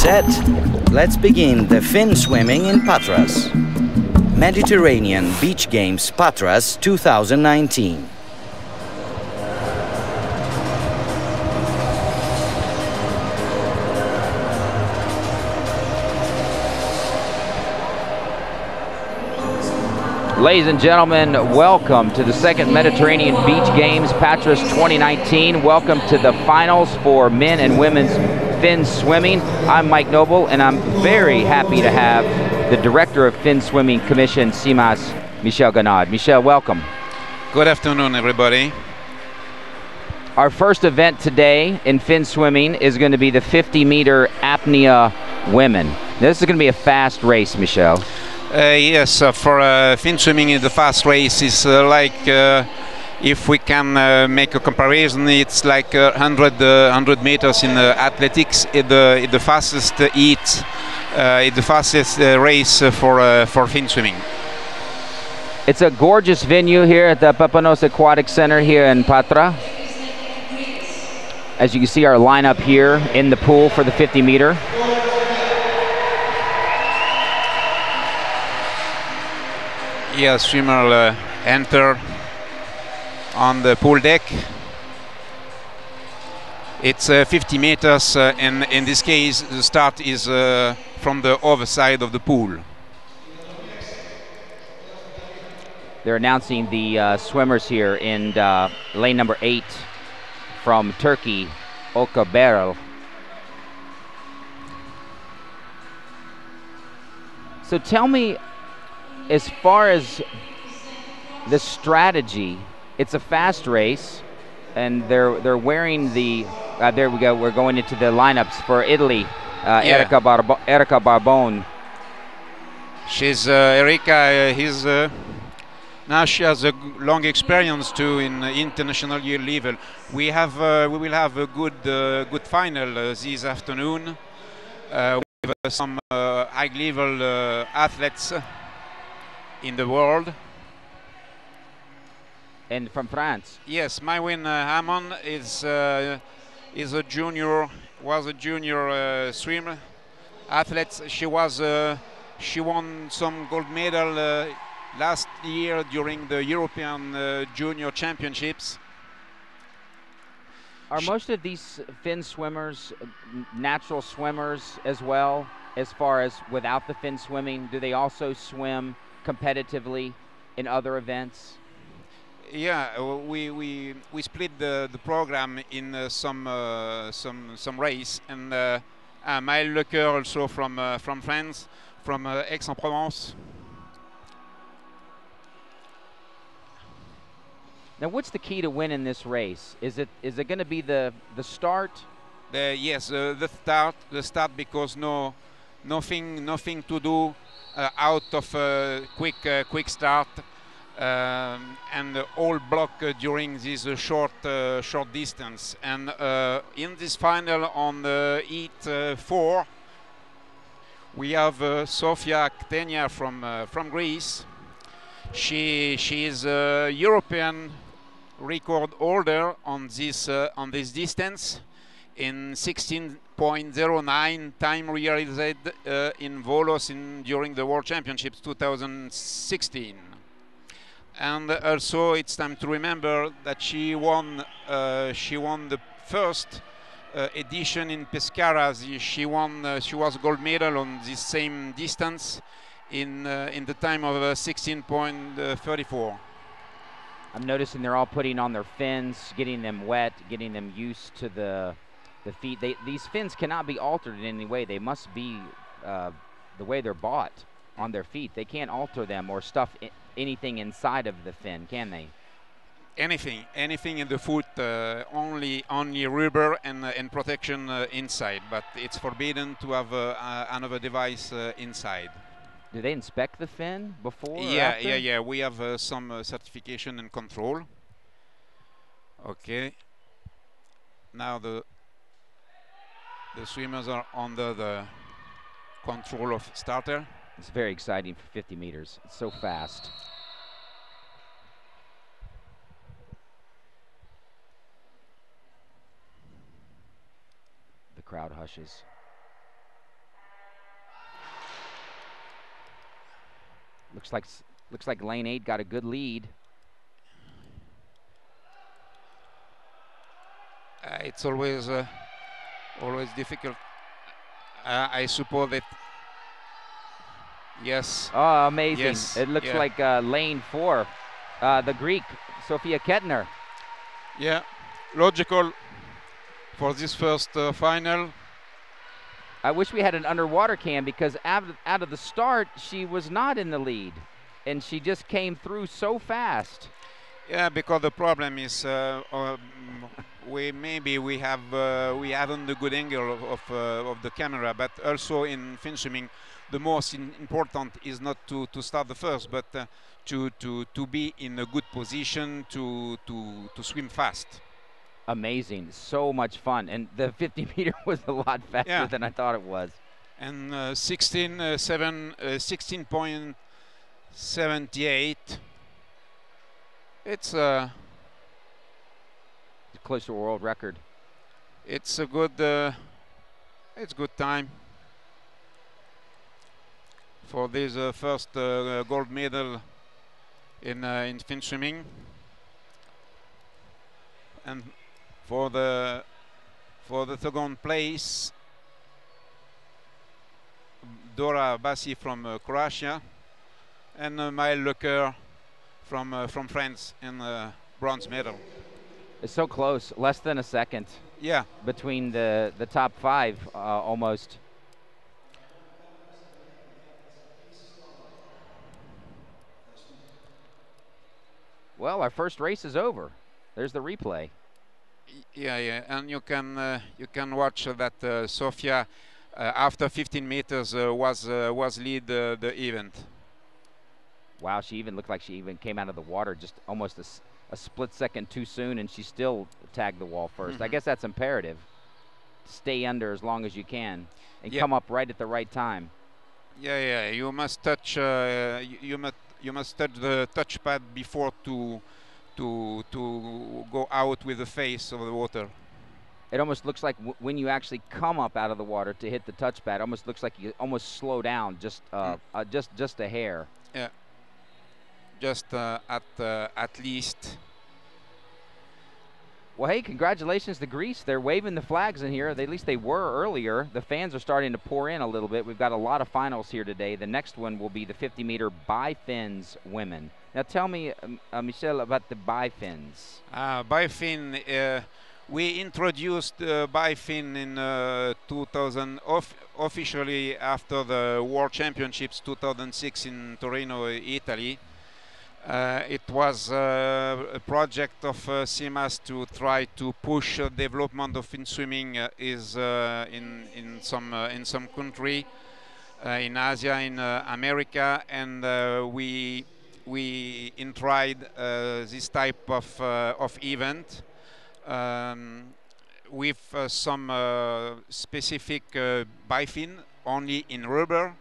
set, let's begin the Finswimming in Patras. Mediterranean Beach Games Patras 2019. Ladies and gentlemen, welcome to the second Mediterranean Beach Games, Patras 2019. Welcome to the finals for men and women's Finswimming. I'm Mike Noble, and I'm very happy to have the Director of Finswimming Commission, CIMAS, Michel Ganad. Michel, welcome. Good afternoon, everybody. Our first event today in Finswimming is going to be the 50-meter apnea women. This is going to be a fast race, Michel. Yes, for Finswimming, the fast race is like, if we can make a comparison, it's like 100 meters in athletics. The fastest the fastest race for Finswimming. It's a gorgeous venue here at the Papanos Aquatic Center here in Patra. As you can see, our lineup here in the pool for the 50-meter. Yeah, swimmer enter on the pool deck. It's 50 meters, and in this case, the start is from the other side of the pool. They're announcing the swimmers here in lane number 8 from Turkey, Oka Beryl. So tell me, as far as the strategy, it's a fast race, and they're wearing the. There we go. We're going into the lineups for Italy. Erica Barbone. She's Erica. Now she has a long experience too in international year level. We will have a good final this afternoon with some high level athletes in the world. And from France? Yes, Maïwen Hamon is a junior. Was a junior swimmer, athlete. She won some gold medal last year during the European Junior Championships. Are most of these fin swimmers natural swimmers as well, as far as without the fin swimming? Do they also swim competitively in other events? Yeah, we split the program in some race, and Maëlle Lecoeur also from France, from Aix-en-Provence. Now, what's the key to winning this race? Is it going to be the start? Yes, the start, because nothing to do out of quick start, and all block during this short distance. And in this final on the heat 4, we have Sofia Ktenia from Greece. She is a European record holder on this distance in 16.09 time realized in Volos during the World Championships 2016. And also, it's time to remember that she won the first edition in Pescara. She was gold medal on this same distance in the time of 16.34. I'm noticing they're all putting on their fins, getting them wet, getting them used to the feet. These fins cannot be altered in any way. They must be the way they're bought on their feet. They can't alter them or stuff anything inside of the fin, can they? Anything in the foot, only rubber and protection inside, but it's forbidden to have another device inside. Do they inspect the fin before? Yeah. We have some certification and control. Okay. Now the swimmers are under the control of starter. It's very exciting for 50 meters. It's so fast. The crowd hushes. Looks like lane 8 got a good lead. It's always difficult. I suppose that. Yes. Oh, amazing. Yes. It looks like lane 4, the Greek, Sofia Kettner. Yeah, logical for this first final. I wish we had an underwater cam because out of the start, she was not in the lead. And she just came through so fast. Yeah, because the problem is we haven't the good angle of the camera, but also in Finswimming, the most important is not to start the first, but to be in a good position to swim fast. Amazing, so much fun, and the 50 meter was a lot faster than I thought it was. And 16.78. It's close to a world record. It's a good time for this first gold medal in Finswimming, and for the second place, Dora Bassi from Croatia, and Maëlle Lecoeur from France in bronze medal. It's so close, less than a second. Yeah. Between the top 5 almost. Well, our first race is over. There's the replay. Yeah, and you can watch that Sofia after 15 meters was lead the event. Wow, she even looked like she even came out of the water just almost a split second too soon, and she still tagged the wall first. I guess that's imperative. Stay under as long as you can and come up right at the right time. Yeah. You must touch. You must touch the touchpad before to go out with the face of the water. It almost looks like when you actually come up out of the water to hit the touchpad, it almost looks like you almost slow down just a hair. Yeah. Just at least. Well, hey, congratulations to Greece. They're waving the flags in here. At least they were earlier. The fans are starting to pour in a little bit. We've got a lot of finals here today. The next one will be the 50-meter bi-fins women. Now tell me, Michel, about the bi-fins. Bi-fin, we introduced bi-fin in 2000, officially after the World Championships 2006 in Torino, Italy. It was a project of CIMAS to try to push development of Finswimming in some country in Asia, in America, and we tried this type of event with some specific bi-fin only in rubber,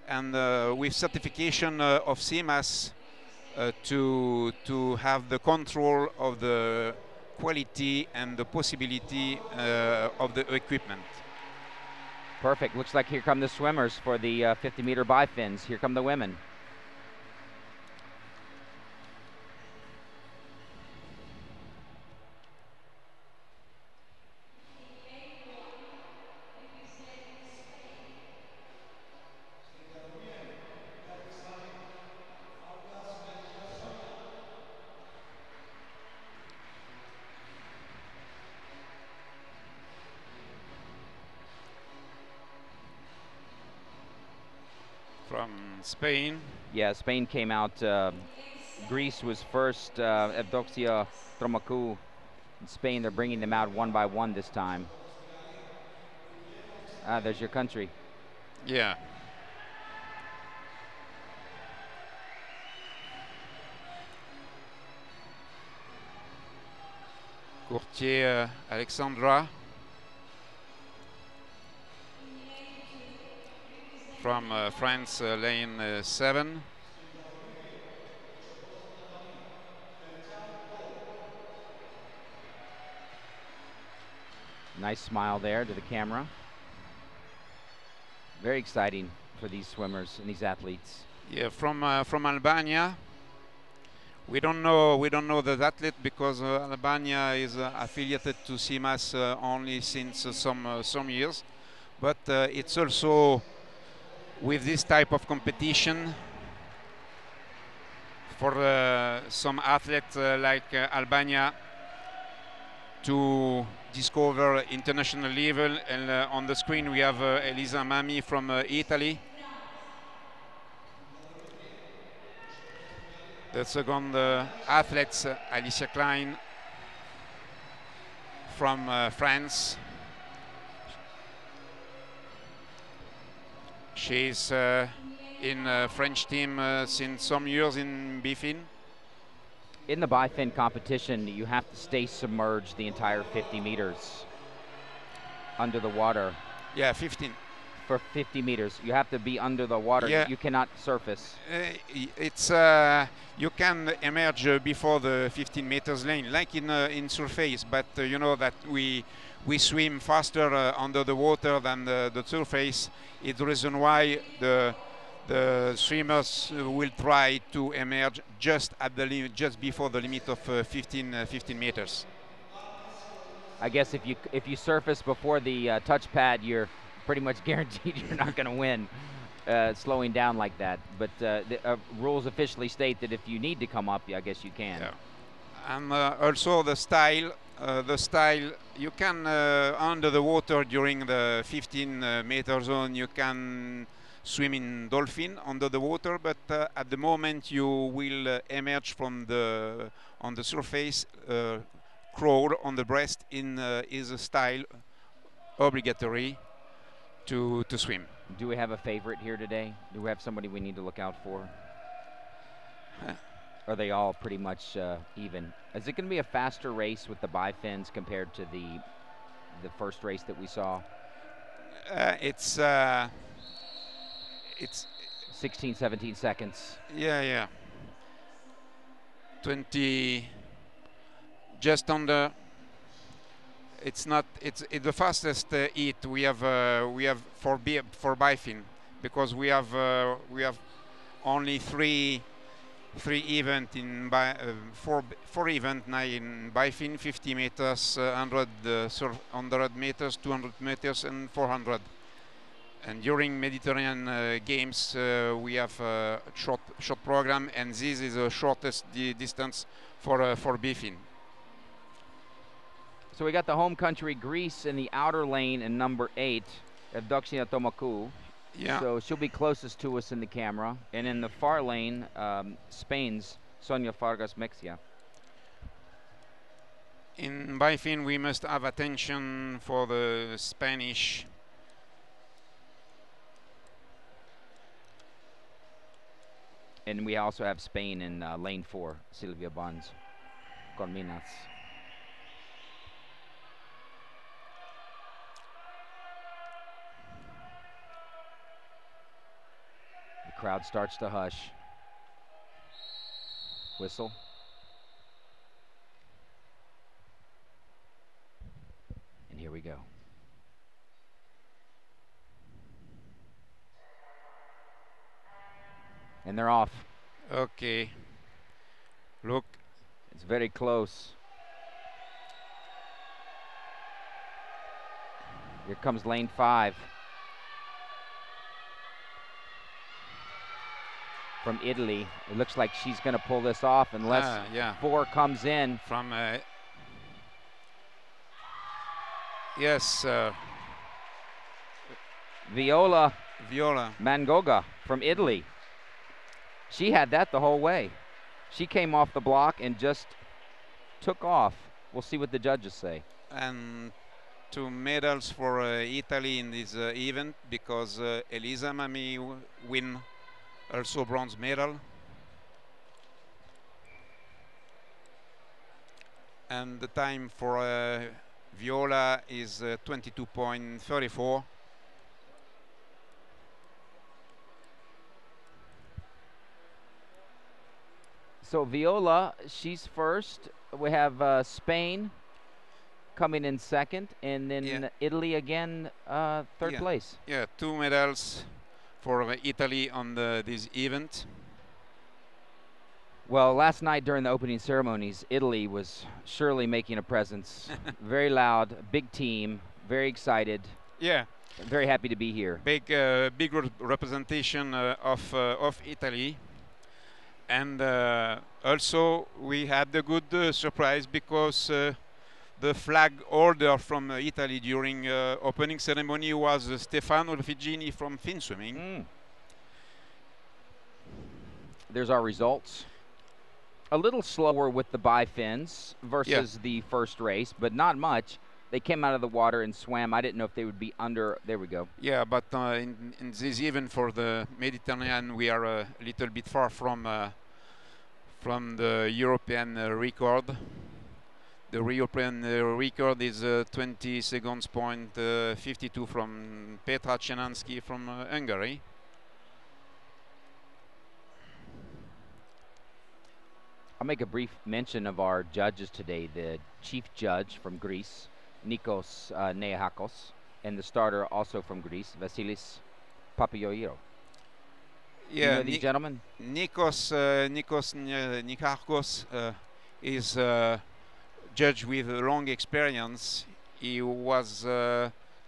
and with certification of CIMAS. To have the control of the quality and the possibility of the equipment. Perfect. Looks like here come the swimmers for the 50-meter bi-fins. Here come the women. From Spain. Yeah, Spain came out. Greece was first. Evdoxia Tromacou. In Spain, they're bringing them out one by one this time. There's your country. Yeah. Courtier Alexandra. From France, lane 7. Nice smile there to the camera. Very exciting for these swimmers and these athletes. Yeah, from Albania. We don't know the athlete because Albania is affiliated to CMAS only since some years, but it's also with this type of competition for some athletes like Albania to discover international level. And on the screen we have Elisa Mami from Italy. The second athlete, Alicia Klein from France. She's in French team since some years in Bifin. In the bifin competition, you have to stay submerged the entire 50 meters under the water. Yeah, 15. For 50 meters, you have to be under the water. Yeah. You cannot surface. It's you can emerge before the 15 meters lane, like in surface. But you know that we swim faster under the water than the surface. It's the reason why the swimmers will try to emerge just at the limit, just before the limit of 15 meters. I guess if you surface before the touch pad, you're pretty much guaranteed you're not going to win slowing down like that. But the rules officially state that if you need to come up, I guess you can. Yeah. And also the style you can under the water during the 15 meter zone, you can swim in dolphin under the water, but at the moment you will emerge from on the surface, crawl on the breast is a style obligatory to swim. Do we have a favorite here today? Do we have somebody we need to look out for? Are they all pretty much even? Is it going to be a faster race with the bifins compared to the first race that we saw? It's 16, 17 seconds. Yeah. 20, just under. It's not. It's the fastest heat we have for bifin, because we have only three event in four event now in bifin: 50 meters, 100 meters, 200 meters, and 400. And during Mediterranean Games, we have a short program, and this is the shortest distance for bifin. So we got the home country Greece in the outer lane in number 8, Evdoxia Tomakou. Yeah. So she'll be closest to us in the camera. And in the far lane, Spain's Sonia Fargas Mexia. In bifin, we must have attention for the Spanish. And we also have Spain in lane 4, Silvia Bonds, Corminas. The crowd starts to hush. Whistle. And here we go. And they're off. Okay. Look. It's very close. Here comes lane 5. From Italy. It looks like she's going to pull this off unless 4 comes in. From yes. Viola Viola Mangoga from Italy. She had that the whole way. She came off the block and just took off. We'll see what the judges say. And 2 medals for Italy in this event, because Elisa Mami win also bronze medal. And the time for Viola is 22.34. So Viola, she's first. We have Spain coming in second, and then Italy again, third place. Yeah, 2 medals for Italy on this event? Well, last night during the opening ceremonies, Italy was surely making a presence. Very loud, big team, very excited. Yeah, Very happy to be here. big representation of Italy, and also we had a good surprise because the flag holder from Italy during opening ceremony was Stefano Figini from Finswimming. There's our results. A little slower with the bifins versus the first race, but not much. They came out of the water and swam. I didn't know if they would be under. There we go. Yeah, but in this event for the Mediterranean, we are a little bit far from the European record. The European record is 20 seconds point 52 from Petra Czenansky from Hungary. I'll make a brief mention of our judges today. The chief judge from Greece, Nikos Neahakos, and the starter also from Greece, Vasilis Papayoiro. Yeah, you know these gentlemen? Nikos Nikakos is judge with long experience. He was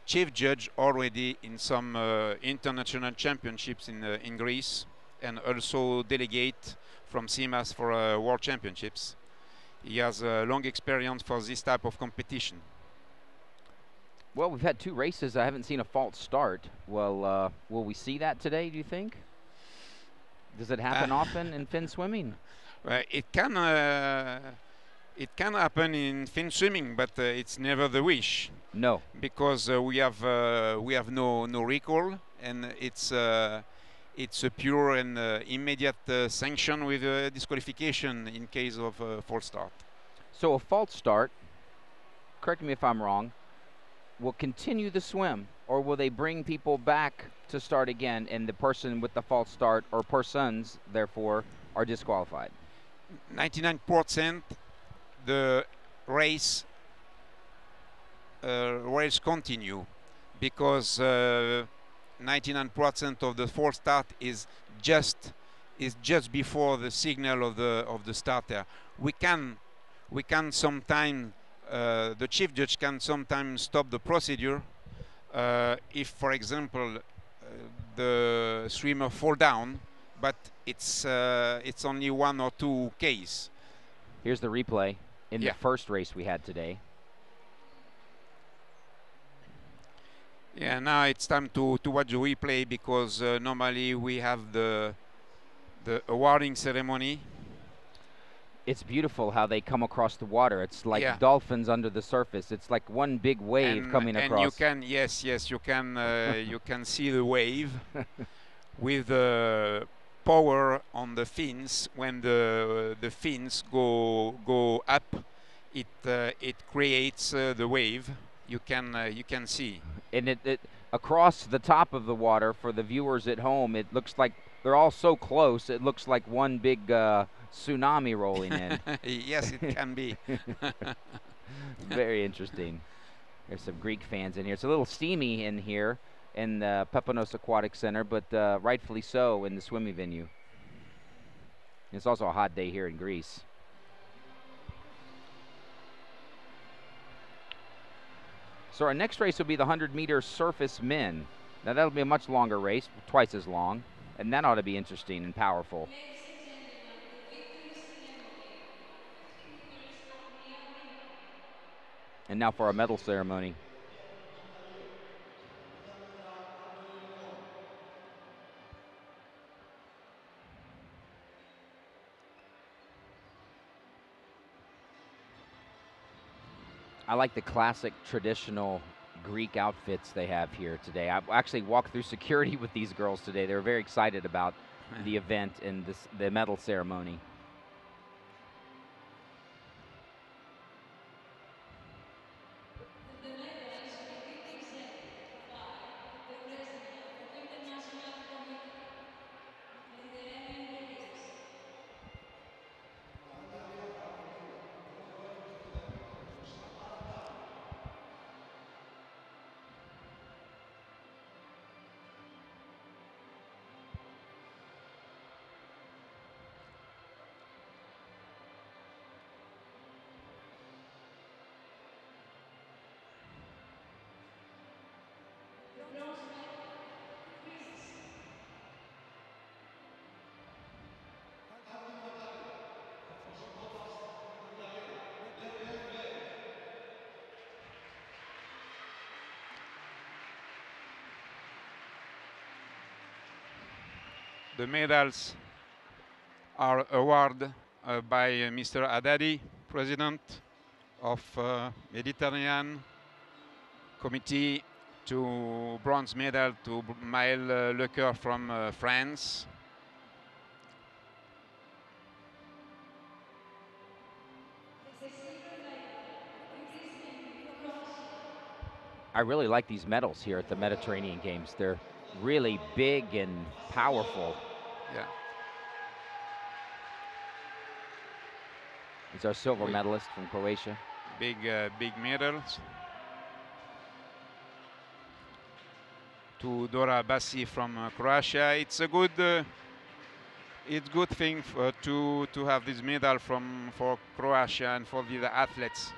chief judge already in some international championships in Greece, and also delegate from CIMAS for World Championships. He has a long experience for this type of competition. Well, we've had 2 races. I haven't seen a false start. Well, will we see that today, do you think? Does it happen often in Finswimming? It can happen in Finswimming, but it's never the wish. No, because we have no recall, and it's a pure and immediate sanction with disqualification in case of false start. So a false start, correct me if I'm wrong, will continue the swim, or will they bring people back to start again, and the person with the false start, or persons, therefore, are disqualified? 99% the race continue, because 99% of the false start is just before the signal of the starter. We can sometimes the chief judge can sometimes stop the procedure if, for example, the swimmer fall down, but it's only 1 or 2 cases. Here's the replay in the first race we had today. Yeah, now it's time to watch the replay, because normally we have the awarding ceremony. It's beautiful how they come across the water. It's like dolphins under the surface. It's like one big wave coming across. And you can, yes, you can you can see the wave with the power on the fins. When the fins go up, it creates the wave. You can see. And it across the top of the water, for the viewers at home, it looks like they're all so close. It looks like one big tsunami rolling in. Yes, it can be. Very interesting. There's some Greek fans in here. It's a little steamy in here in the Pepanos Aquatic Center, but rightfully so in the swimming venue. It's also a hot day here in Greece. So our next race will be the 100-meter surface men. Now that'll be a much longer race, twice as long, and that ought to be interesting and powerful. And now for our medal ceremony. I like the classic traditional Greek outfits they have here today. I actually walked through security with these girls today. They were very excited about the event and the medal ceremony. The medals are awarded by Mr. Haddadi, President of Mediterranean Committee, to bronze medal to Maël Lecoeur from France. I really like these medals here at the Mediterranean Games. They're really big and powerful. Yeah. He's our silver medalist from Croatia. Big medals. To Dora Bassi from Croatia. It's a good thing to have this medal for Croatia and for the athletes.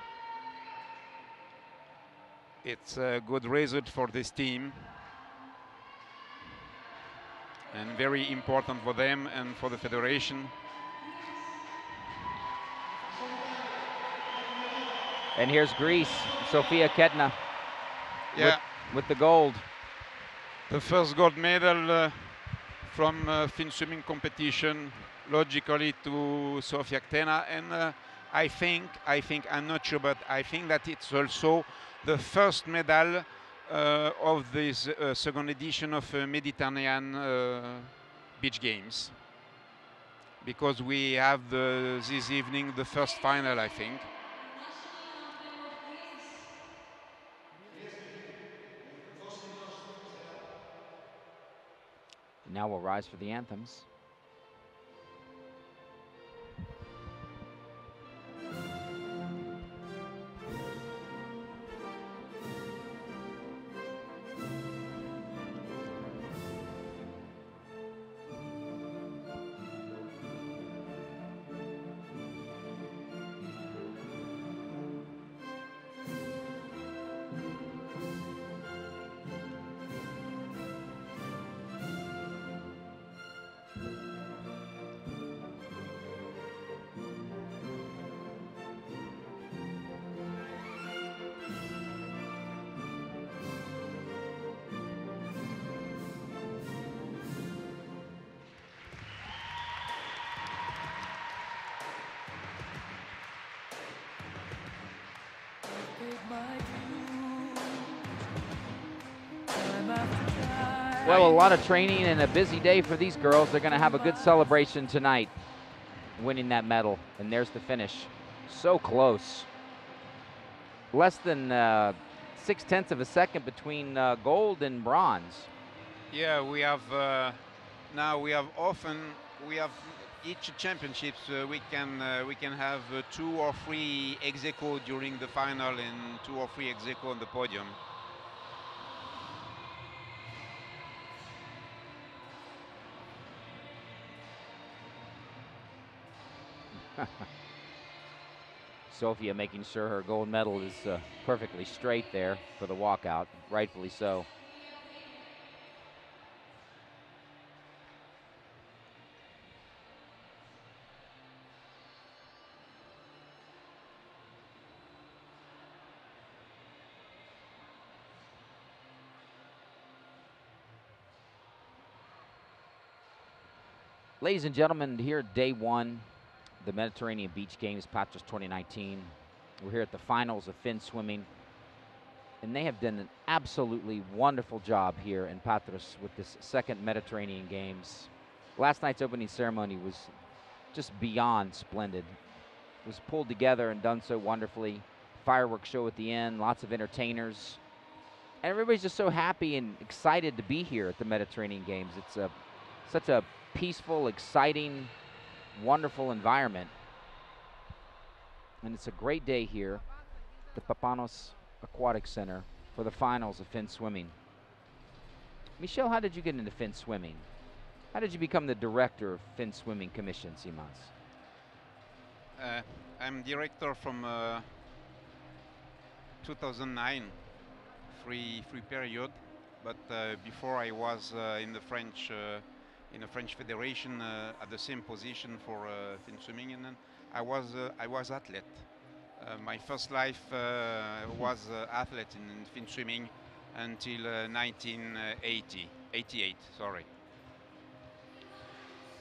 It's a good result for this team and very important for them and for the federation. And here's Greece, Sofia Ketna, with the gold. The first gold medal from Finswimming competition, logically to Sofia Ketna, and I think, I'm not sure, but I think that it's also the first medal of this second edition of Mediterranean Beach Games, because we have this evening the first final, I think. Now we'll rise for the anthems. Well, a lot of training and a busy day for these girls. They're going to have a good celebration tonight, winning that medal. And there's the finish. So close. Less than 0.6 of a second between gold and bronze. Yeah, we have now we have each championships we can have 2 or 3 ex aequo during the final and 2 or 3 ex aequo on the podium. Sofia making sure her gold medal is perfectly straight there for the walkout, rightfully so. Ladies and gentlemen, here day one, the Mediterranean Beach Games, Patras 2019. We're here at the finals of Finswimming, and they have done an absolutely wonderful job here in Patras with this second Mediterranean Games. Last night's opening ceremony was just beyond splendid. It was pulled together and done so wonderfully. Fireworks show at the end, lots of entertainers. And everybody's just so happy and excited to be here at the Mediterranean Games. It's such a peaceful, exciting, wonderful environment. And it's a great day here at the Papanos Aquatic Center for the finals of Finswimming. Michel, how did you get into Finswimming? How did you become the director of Finswimming Commission, Simons? I'm director from 2009, free period, but before I was in the French Federation at the same position for Finswimming, and then I was athlete. My first life was athlete in Finswimming until 1988. Sorry.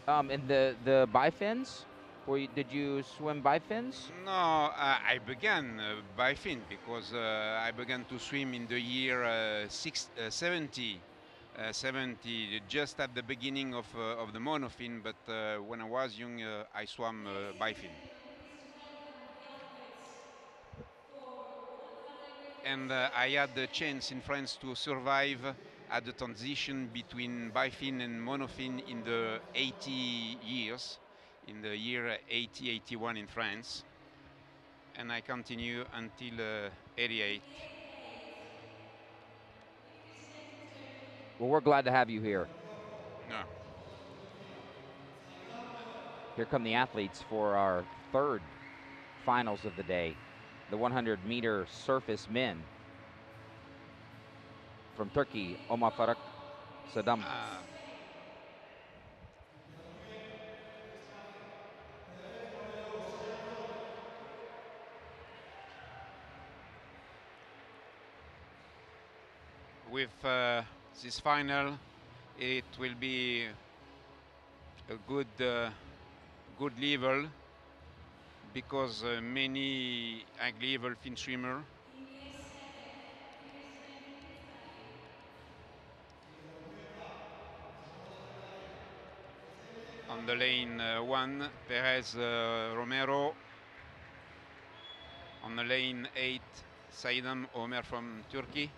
And the bifins? Did you swim bifins? No, I began by fin because I began to swim in the year 70, just at the beginning of the monofin. But when I was young, I swam by fin. And I had the chance in France to survive at the transition between bifin and monofin in the 80 years, in the year 80, 81 in France. And I continue until 88. Well, we're glad to have you here. No. Here come the athletes for our third finals of the day, the 100-meter surface men. From Turkey, Omar Faruk Saddam. With this final, it will be a good level because many high level fin swimmer on the lane 1, Perez Romero. On the lane 8, Saidam Omer from Turkey.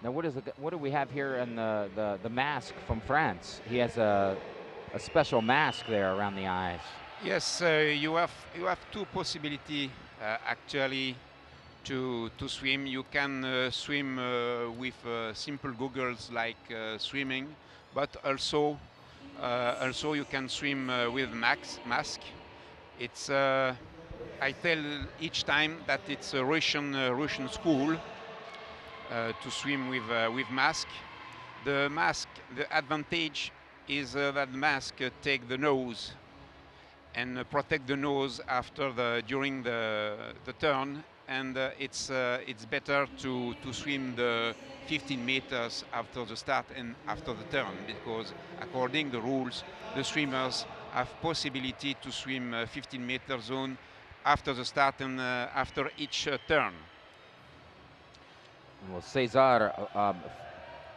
Now, what do we have here in the mask from France? He has a special mask there around the eyes. Yes, you have two possibilities actually to swim. You can swim with simple goggles like swimming, but also you can swim with mask. It's I tell each time that it's a Russian school to swim with mask. The advantage is that the mask take the nose and protect the nose during the turn, and it's better to swim the 15 meters after the start and after the turn, because according to the rules, the swimmers have possibility to swim 15 meter zone after the start and after each turn. Well, Cesar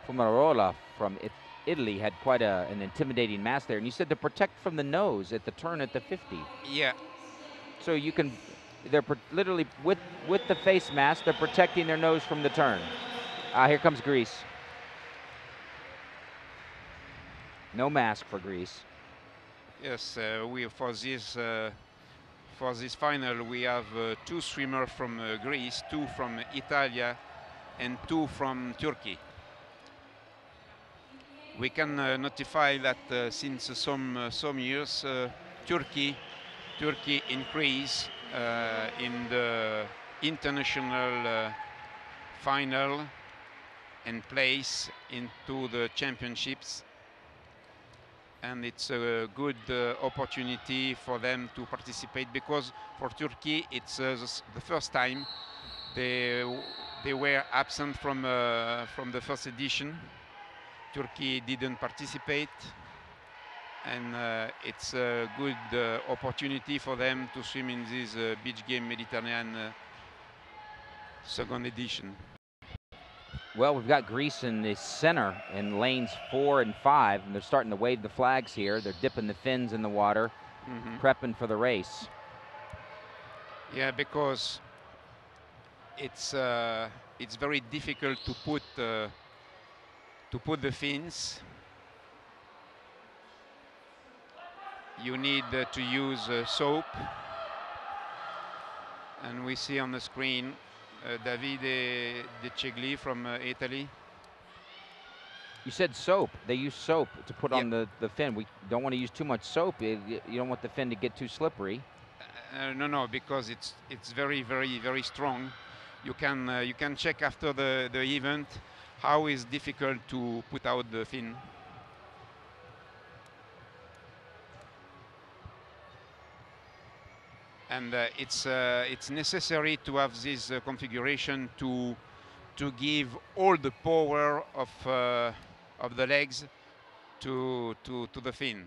Fumarola from Italy had quite an intimidating mask there. And you said to protect from the nose at the turn at the 50. Yeah. So they're literally with the face mask, they're protecting their nose from the turn. Here comes Greece. No mask for Greece. Yes, for this final we have two swimmers from Greece, two from Italy, and two from Turkey. We can notify that since some years, Turkey increased in the international final and place into the championships, and it's a good opportunity for them to participate, because for Turkey it's the first time they were absent from the first edition. Turkey didn't participate, and it's a good opportunity for them to swim in this beach game Mediterranean second edition. Well, we've got Greece in the center in lanes 4 and 5, and they're starting to wave the flags here. They're dipping the fins in the water, prepping for the race. Yeah, because it's very difficult to put the fins. You need to use soap, and we see on the screen Davide De Cegli from Italy. You said soap. They use soap to put on the fin. We don't want to use too much soap. You don't want the fin to get too slippery. No, because it's very, very, very strong. You can check after the event how it's difficult to put out the fin. And it's necessary to have this configuration to to give all the power of the legs to the fin.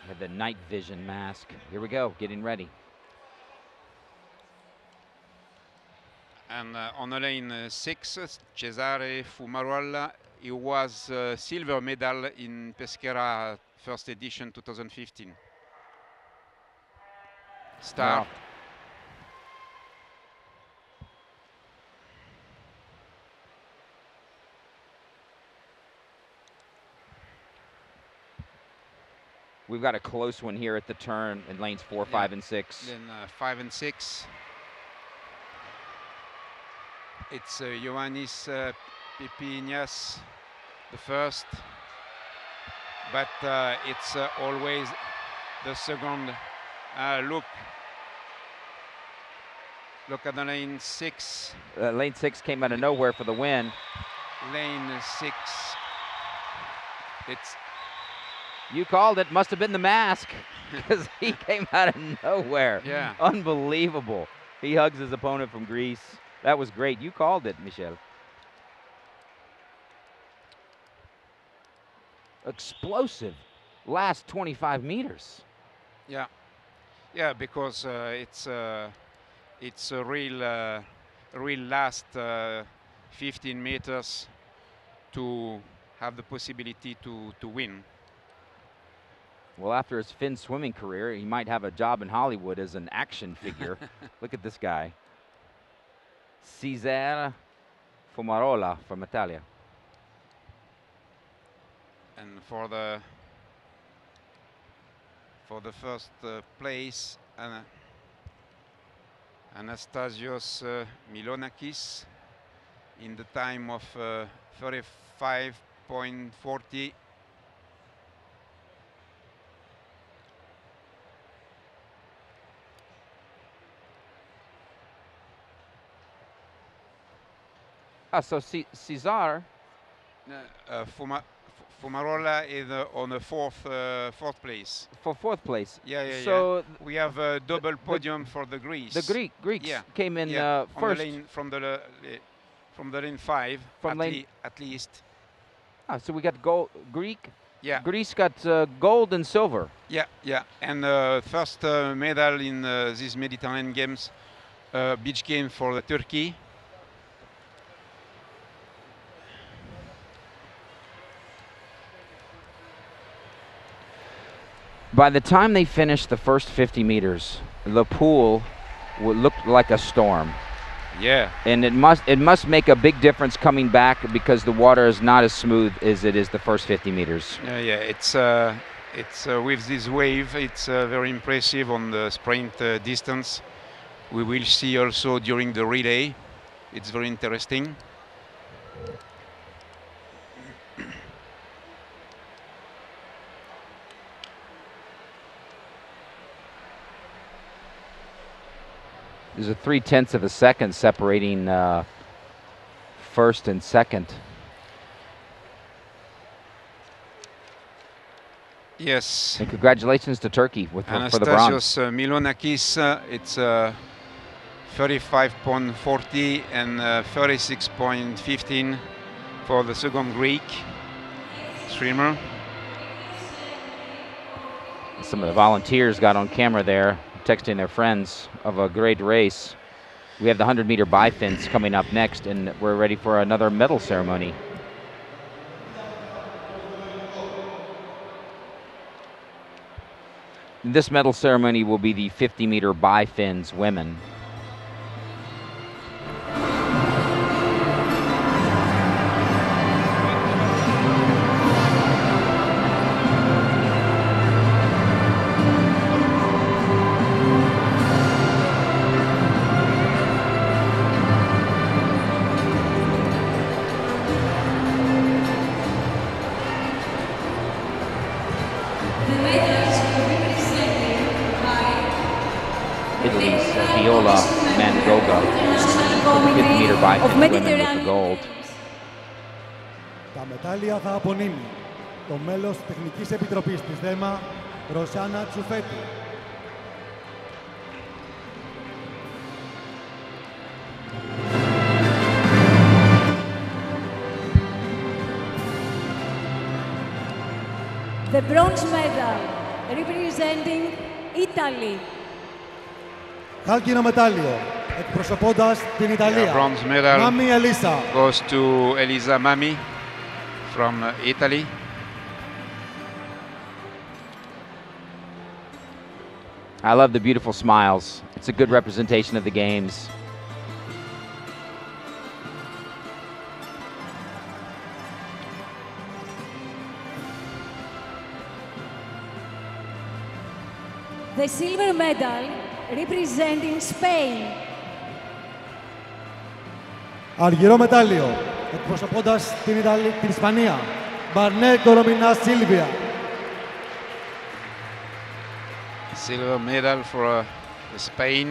Have the night vision mask. Here we go, getting ready. And on the lane 6, Cesare Fumarola. He was silver medal in Pesquera first edition 2015. Start. Wow. We've got a close one here at the turn in lanes 4, 5, and 6. Then 5 and 6. It's Ioannis Pipinias, the first, but it's always the second. Look at the lane 6. Lane 6 came out of nowhere for the win. Lane 6. It's. You called it. Must have been the mask, because he came out of nowhere. Yeah. Unbelievable. He hugs his opponent from Greece. That was great. You called it, Michel. Explosive last 25 meters. Yeah. Yeah, because it's a real last 15 meters to have the possibility to win. Well, after his Finswimming career, he might have a job in Hollywood as an action figure. Look at this guy. Cesare Fumarola from Italia. And for the first place, Anastasios Milonakis in the time of 35.40. So Cesar. Fumarola is on the fourth place. For fourth place. Yeah. So we have a double podium for the Greece. The Greeks came in first. From the lane 5 at least. So we got gold. Greek. Yeah. Greece got gold and silver. Yeah. And first medal in these Mediterranean Games, beach game for the Turkey. By the time they finished the first 50 meters, the pool looked like a storm. Yeah. And it must make a big difference coming back, because the water is not as smooth as it is the first 50 meters. Yeah. It's with this wave, it's very impressive on the sprint distance. We will see also during the relay. It's very interesting. There's a 0.3 of a second separating first and second. Yes. And congratulations to Turkey for the bronze. Anastasios Milonakis, it's 35.40 and 36.15 for the second Greek swimmer. Some of the volunteers got on camera there, texting their friends of a great race. We have the 100-meter bifins coming up next, and we're ready for another medal ceremony. This medal ceremony will be the 50-meter bifins women. Τα μετάλλια θα απονείμει το μέλος Τεχνικής Επιτροπής της ΔΕΜΑ, Ρωσάνα Τσουφέτη. The bronze medal representing Italy. Χάλκινο μετάλλιο, εκπροσωπώντας την Ιταλία. The bronze medal Mami Elisa goes to Elisa Mami from Italy. I love the beautiful smiles. It's a good representation of the games. The silver medal representing Spain. Αργυρό μετάλλιο, εκπροσωπώντας την Ισπανία. Μπαρνέ Κορομινά Σίλβια. Silver medal for Spain.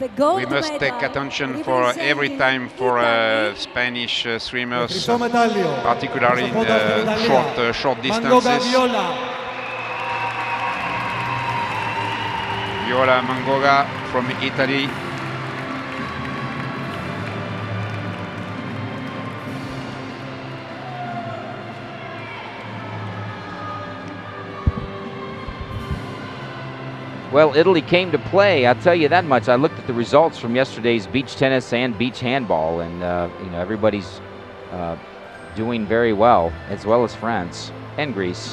The gold We must medal take attention for every representing time for Italy. Spanish swimmers, Χρυσό μετάλλιο, particularly in εκπροσωπώντας την Ιταλία. short Μανγκόγκα distances. Βιόλα. Viola Mangoga from Italy. Well, Italy came to play, I'll tell you that much. I looked at the results from yesterday's beach tennis and beach handball, and you know, everybody's doing very well as France and Greece.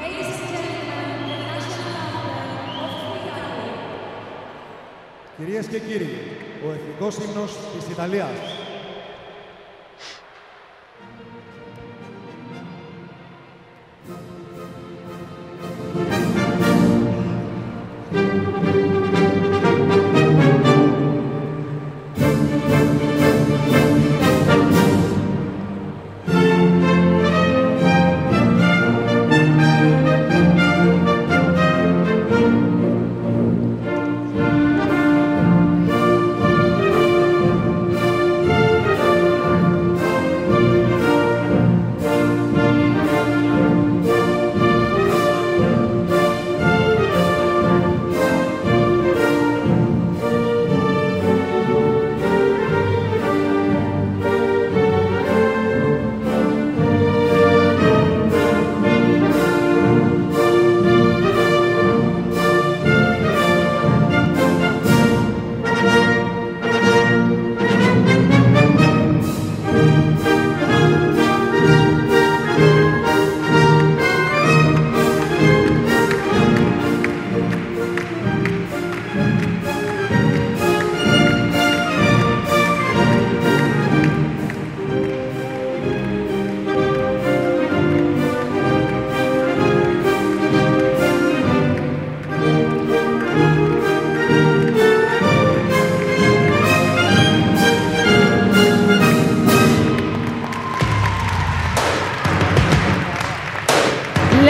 Ladies and gentlemen, the national anthem of Italy. Κυρίες και κύριοι, ο εθνικός ύμνος της Ιταλίας.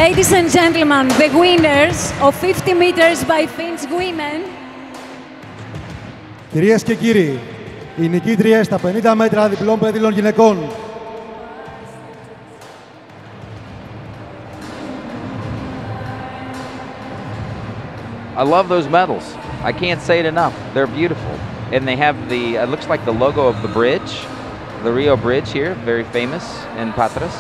Ladies and gentlemen, the winners of 50 meters by Finns women. Κυρίες και κύριοι, οι νικήτριες στα 50 μέτρα διπλών πεδίλων γυναικών. I love those medals. I can't say it enough. They're beautiful. And they have the, it looks like the logo of the bridge, the Rio Bridge here, very famous in Patras.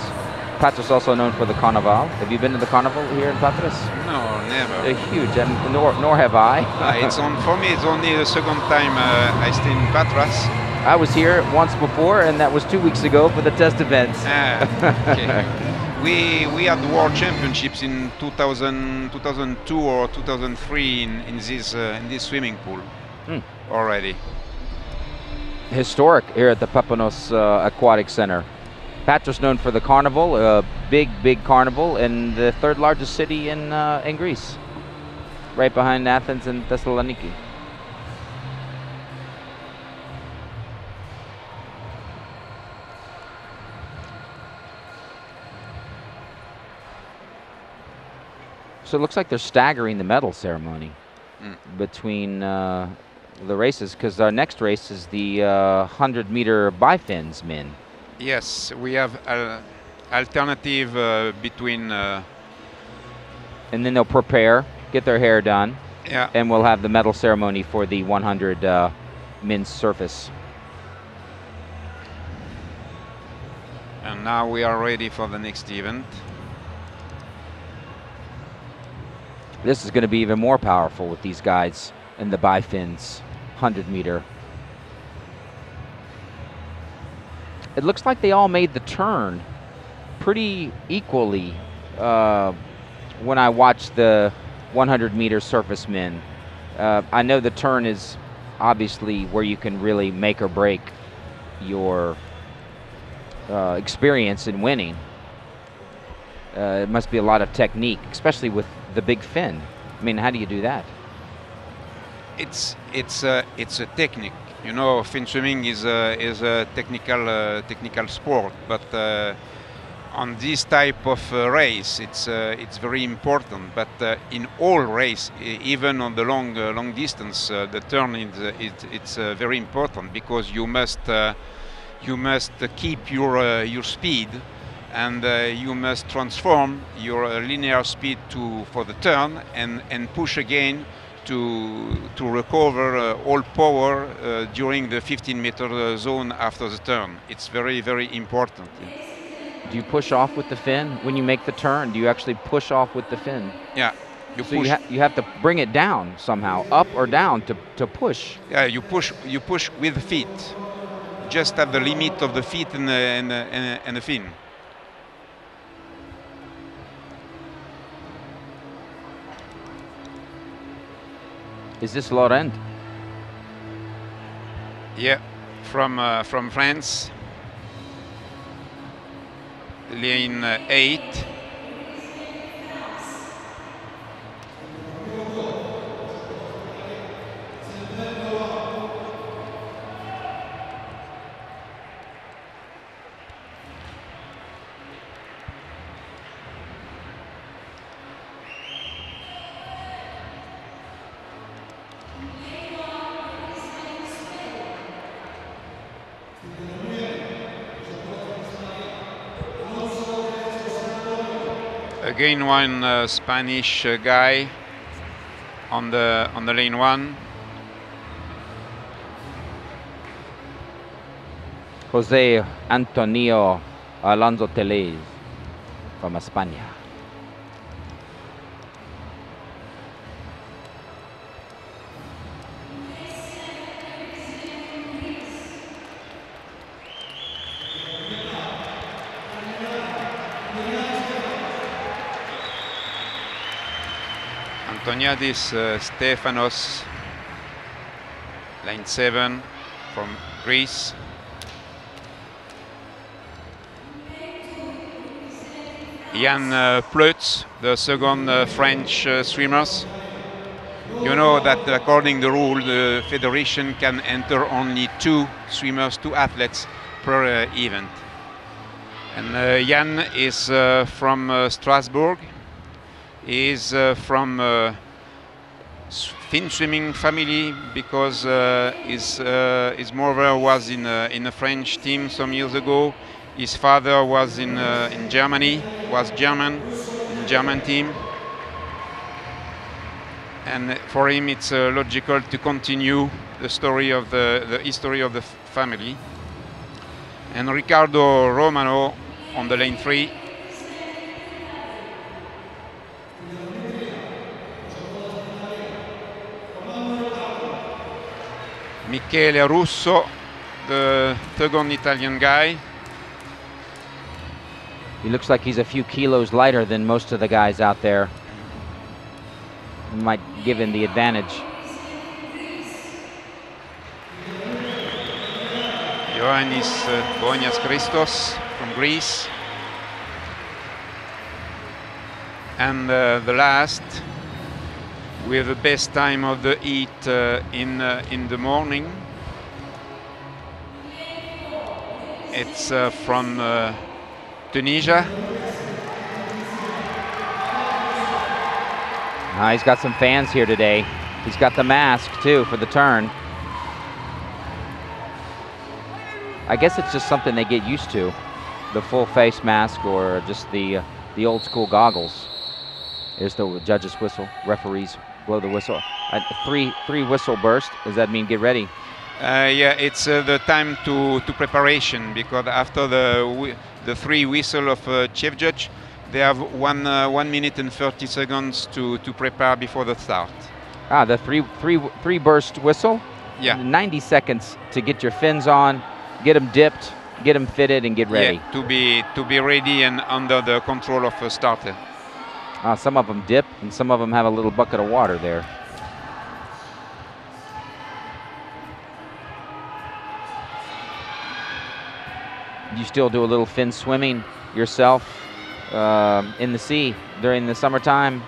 Patras also known for the Carnival. Have you been to the Carnival here in Patras? No, never. They're huge, and nor have I. For me, it's only the second time I stay in Patras. I was here once before, and that was 2 weeks ago for the test events. Okay. We had World Championships in 2002 or 2003 in this swimming pool already. Historic here at the Papanos Aquatic Center. Patras known for the carnival, a big carnival, and the third largest city in Greece, right behind Athens and Thessaloniki. So it looks like they're staggering the medal ceremony between the races, because our next race is the 100-meter bifins men. Yes, we have alternative between. And then they'll prepare, get their hair done, Yeah. and we'll have the medal ceremony for the 100 men's surface. And now we are ready for the next event. This is going to be even more powerful with these guys in the bifins 100-meter. It looks like they all made the turn pretty equally when I watched the 100-meter surface men. I know the turn is obviously where you can really make or break your experience in winning. It must be a lot of technique, especially with the big fin. I mean, how do you do that? It's a technique. You know, fin swimming is a technical sport, but on this type of race, it's very important. But in all race, even on the long distance, the turn it's very important, because you must keep your speed, and you must transform your linear speed for the turn and push again to recover all power during the 15-meter zone after the turn. It's very, very important. Do you push off with the fin when you make the turn? Do you actually push off with the fin? Yeah, So you have to bring it down somehow, up or down to push. Yeah, you push with the feet, just at the limit of the feet and the fin. Is this Laurent? Yeah, from France. Lane 8. Again, one Spanish guy on the lane 1. Jose Antonio Alonso Teles from España. Antoniadis Stefanos, line 7 from Greece. Jan Pleutz, the second French swimmers. You know that according to the rule, the federation can enter only 2 swimmers, 2 athletes per event. And Jan is from Strasbourg. He is from Finswimming family, because his mother was in a French team some years ago. His father was in Germany, was German, in German team. And for him, it's logical to continue the story of the history of the family. And Riccardo Romano on the lane 3. Michele Russo, the second Italian guy. He looks like he's a few kilos lighter than most of the guys out there. Might give him the advantage. Ioannis Bonias Christos from Greece. And the last, with the best time of the heat in the morning. It's from Tunisia. He's got some fans here today. He's got the mask too for the turn. I guess it's just something they get used to, the full face mask or just the old school goggles. There's the judge's whistle. Referees blow the whistle. Three whistle burst. Does that mean get ready? Yeah, it's the time to preparation, because after the 3 whistle of chief judge, they have 1 minute and 30 seconds to prepare before the start. Ah, the three burst whistle. Yeah. 90 seconds to get your fins on, get them dipped, get them fitted, and get ready. Yeah, to be ready and under the control of a starter. Some of them dip, and some of them have a little bucket of water there. You still do a little fin swimming yourself in the sea during the summertime?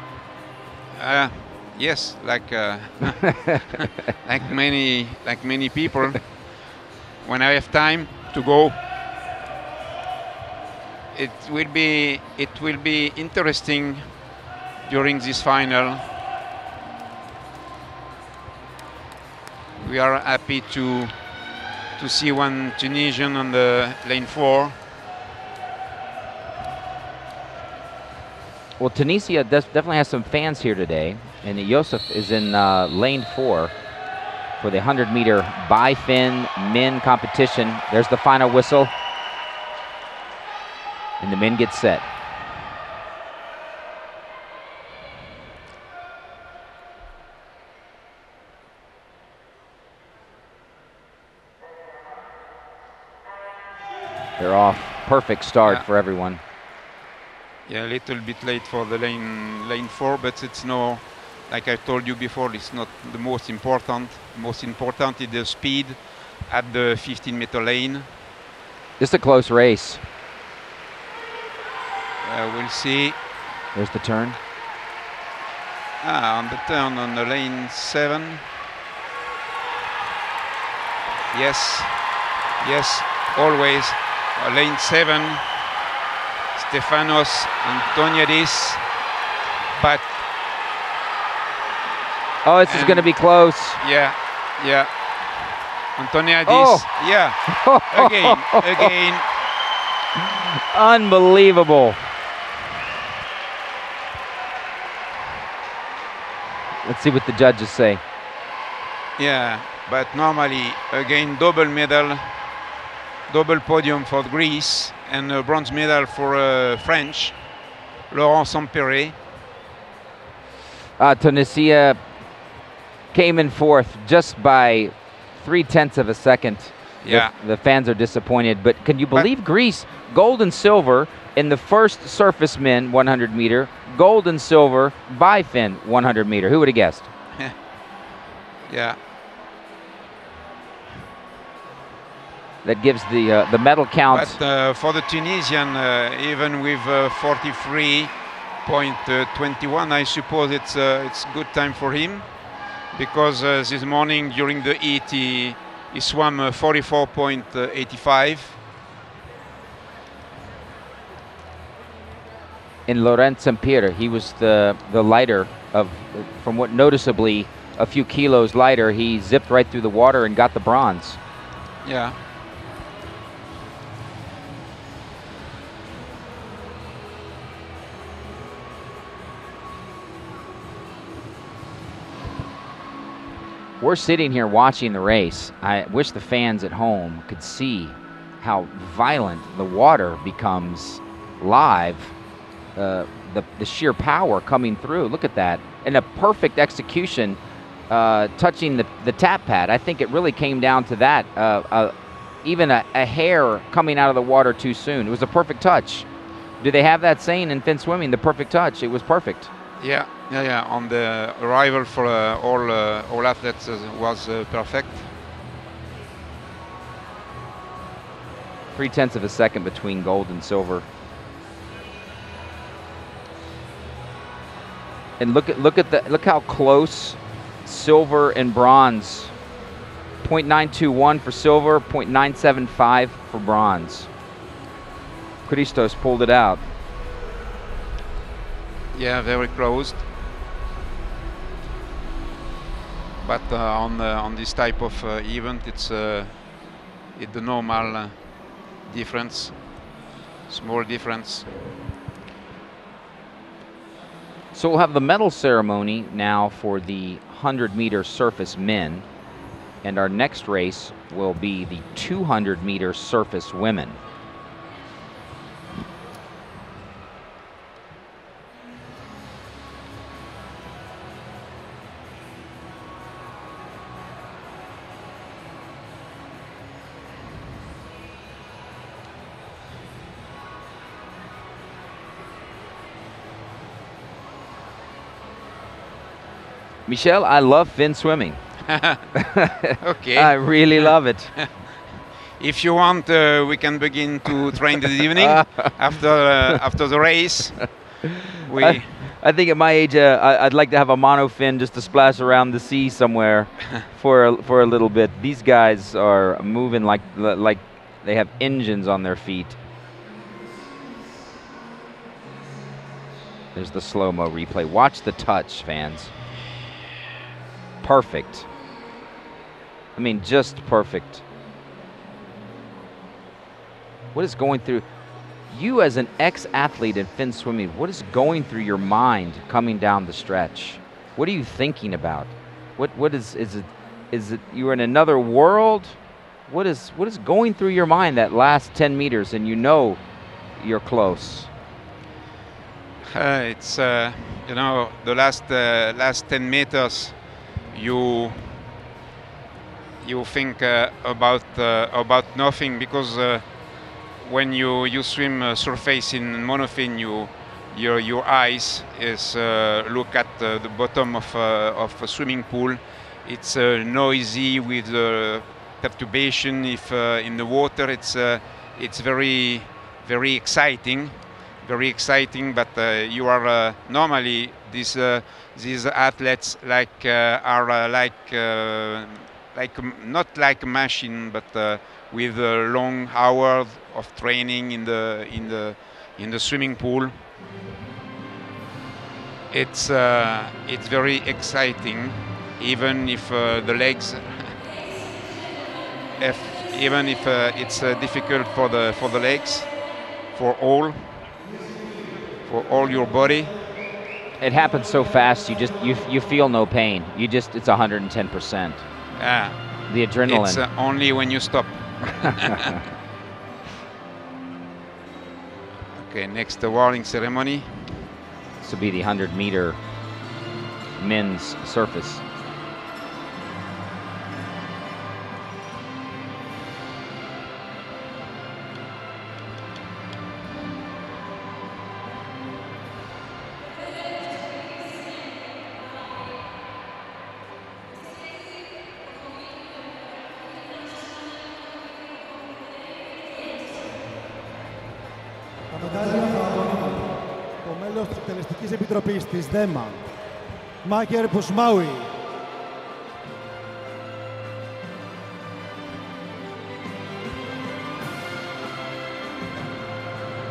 Yes, like like many people. When I have time to go, it will be interesting during this final. We are happy to see one Tunisian on the lane 4. Well, Tunisia definitely has some fans here today, and Yosef is in lane 4 for the 100-meter bi-fin men competition. There's the final whistle, and the men get set. They're off. Perfect start for everyone. Yeah, a little bit late for the lane 4, but it's no, like I told you before, it's not the most important. Most important is the speed at the 15-meter lane. It's a close race. We'll see. There's the turn. On the turn on the lane 7. Yes, yes, always. Lane 7, Stefanos Antoniadis, but... Oh, this is going to be close. Yeah, yeah. Antoniadis, oh. Yeah, again. Unbelievable. Let's see what the judges say. Yeah, but normally, again, double medal. Double podium for Greece and a bronze medal for French, Laurent Sampere. Tunisia came in 4th just by 0.3 of a second. Yeah. The fans are disappointed, but can you believe Greece, gold and silver in the first surface men 100 meter, gold and silver bi-fin 100 meter. Who would have guessed? Yeah. That gives the medal count. But for the Tunisian, even with 43.21, I suppose it's good time for him, because this morning during the heat he swam 44.85. In Laurent Sampere, he was the lighter of, from what noticeably a few kilos lighter. He zipped right through the water and got the bronze. Yeah. We're sitting here watching the race. I wish the fans at home could see how violent the water becomes live. The sheer power coming through. Look at that. And a perfect execution touching the tap pad. I think it really came down to that. Even a hair coming out of the water too soon. It was a perfect touch. Do they have that saying in fin swimming, the perfect touch? It was perfect. Yeah. On the arrival for all athletes was perfect. 0.3 of a second between gold and silver. And look how close silver and bronze. 0.921 for silver, 0.975 for bronze. Christos pulled it out. Yeah, very close. but on this type of event, it's the normal difference, small difference. So we'll have the medal ceremony now for the 100-meter surface men, and our next race will be the 200-meter surface women. Michel, I love fin swimming. Okay. I really love it. If you want, we can begin to train this evening after the race. I think at my age, I'd like to have a monofin just to splash around the sea somewhere for a little bit. These guys are moving like they have engines on their feet. There's the slow-mo replay. Watch the touch, fans. Perfect. I mean, just perfect. What is going through you as an ex-athlete in fin swimming? What is going through your mind coming down the stretch? What are you thinking about? What is it? Is it you're in another world? What is going through your mind that last 10 meters, and you know you're close? It's you know, the last 10 meters. You think about nothing, because when you swim surface in monofin, your eyes is look at the bottom of a swimming pool. It's noisy with perturbation. If in the water, it's very exciting, But you are normally these athletes are not like a machine, but with long hours of training in the swimming pool. It's very exciting, even if the legs, even if it's difficult for the legs, for all your body. It happens so fast. You feel no pain. It's 110%. The adrenaline. It's only when you stop. Okay, next awarding ceremony. This will be the 100-meter men's surface. Τα μετάλλια θα απονείμουν το μέλος της Εκτελεστικής Επιτροπής της ΔΕΜΑ, Μάκερ Πουσμάουι.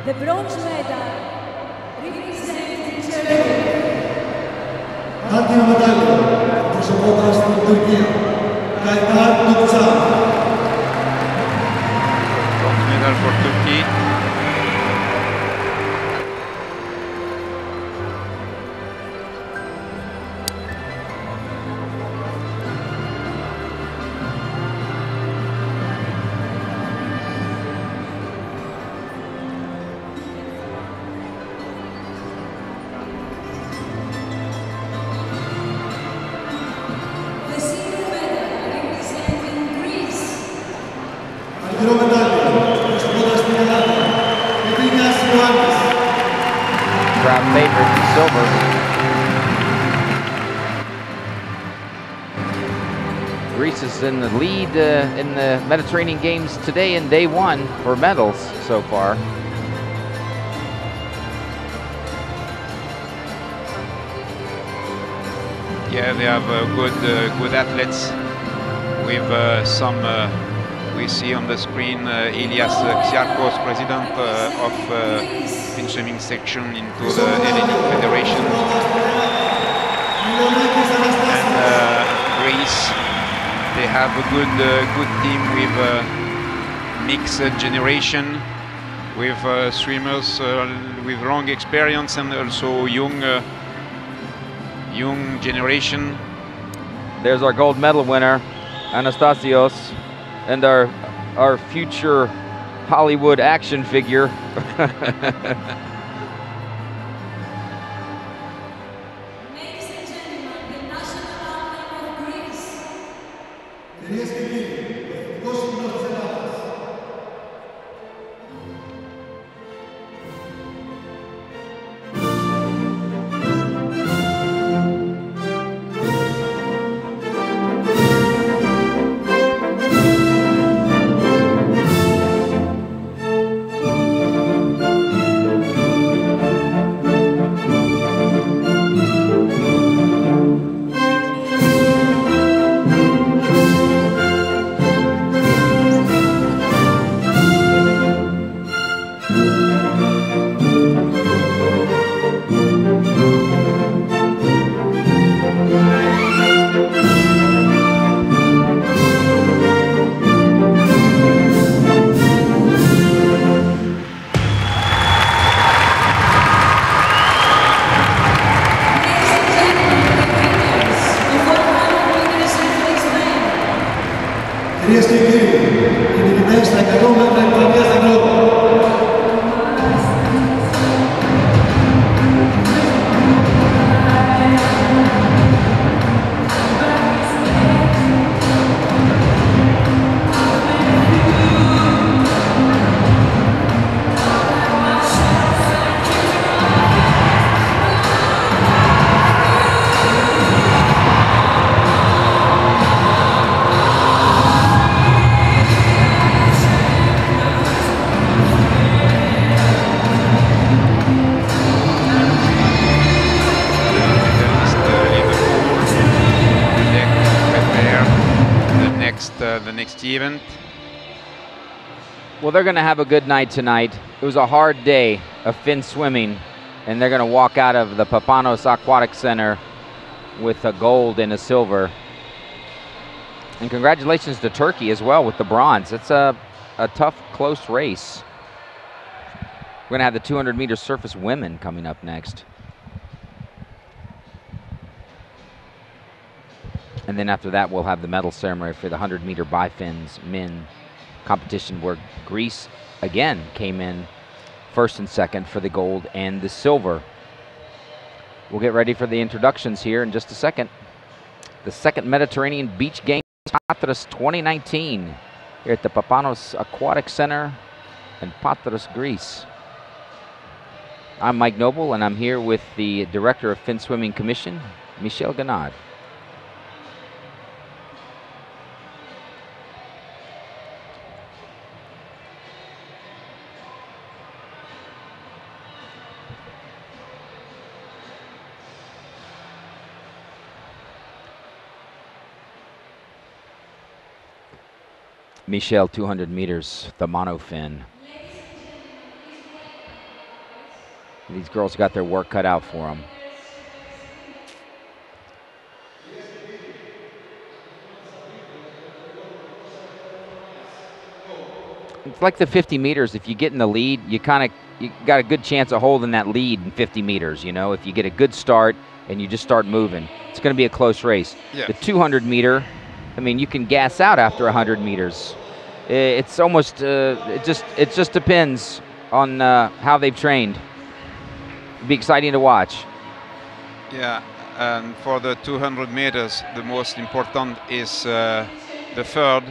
The bronze medal represents Germany. Άτιμο μετάλλιο, προσωπώντας την Τουρκία, Καϊτάρ Τουτσά. Bronze medal for Turkey. The silver medal representing Greece. Αργυρό μετάλλιο, προσωπώντας την Ελλάδα, Πετρίνιας Ιωάννης. Crowd favorite, silver. Greece is in the lead in the Mediterranean Games today in day one for medals so far. Yeah, they have good athletes with some. We see on the screen Ilias Xiarkos, president of Finswimming section into the Hellenic Federation, and Greece. They have a good team with mixed generation, with swimmers with long experience and also young generation. There's our gold medal winner, Anastasios, and our future Hollywood action figure. Ladies and gentlemen, the national anthem of Greece. Κυρίες και κύριοι, ο Εθνικός Ύμνος της Ελλάδας. Κυρίες και κύριοι, οι νικητές στα 100 μέτρα εκπλαγίας στην Νότο. The next event. Well, they're going to have a good night tonight. It was a hard day of Finswimming, and they're going to walk out of the Papanos Aquatic Center with a gold and a silver. And congratulations to Turkey as well with the bronze. It's a tough, close race. We're going to have the 200-meter surface women coming up next. And then after that, we'll have the medal ceremony for the 100-meter bifins men competition, where Greece again came in first and second for the gold and the silver. We'll get ready for the introductions here in just a second. The second Mediterranean Beach Games Patras 2019 here at the Papanos Aquatic Center in Patras, Greece. I'm Mike Noble, and I'm here with the Director of Finswimming Commission, Michel Ganad. Michel, 200 meters, the monofin. These girls got their work cut out for them. It's like the 50 meters. If you get in the lead, you got a good chance of holding that lead in 50 meters. You know, if you get a good start and you just start moving, it's going to be a close race. Yeah. The 200 meter, I mean, you can gas out after 100 meters. It's almost, it just depends on how they've trained. It'll be exciting to watch. Yeah, and for the 200 meters, the most important is the third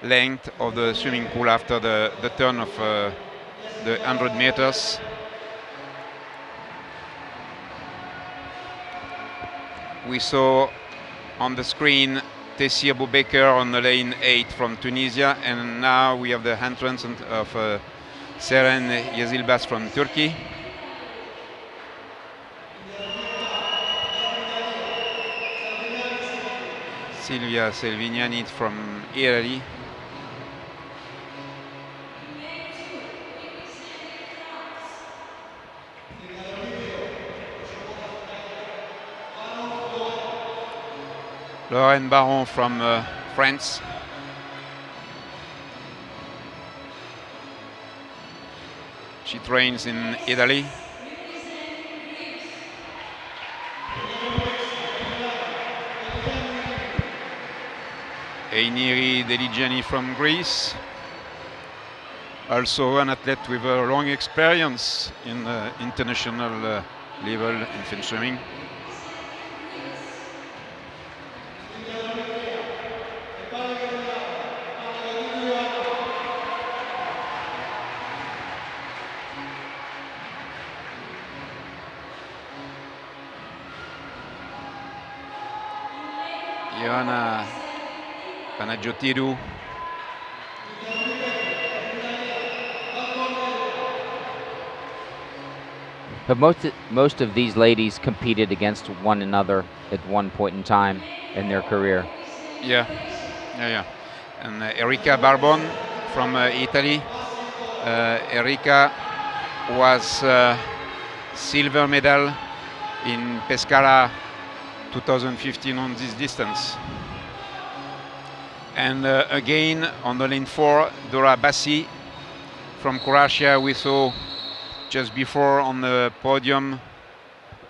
length of the swimming pool after the turn of the 100 meters. We saw on the screen Tessie Aboubaker on the lane 8 from Tunisia, and now we have the entrance of Seren Yazilbas from Turkey. Silvia Selvignani from Italy. Lorraine Baron from France. She trains in Italy. Einiri Deligeni from Greece. Also an athlete with a long experience in international level in Finswimming. Ioana Panagiotirou. But most of these ladies competed against one another at one point in time in their career. Yeah. And Erika Barbon from Italy. Erika was silver medal in Pescara 2015 on this distance. And again on the lane 4, Dora Bassi from Croatia, we saw just before on the podium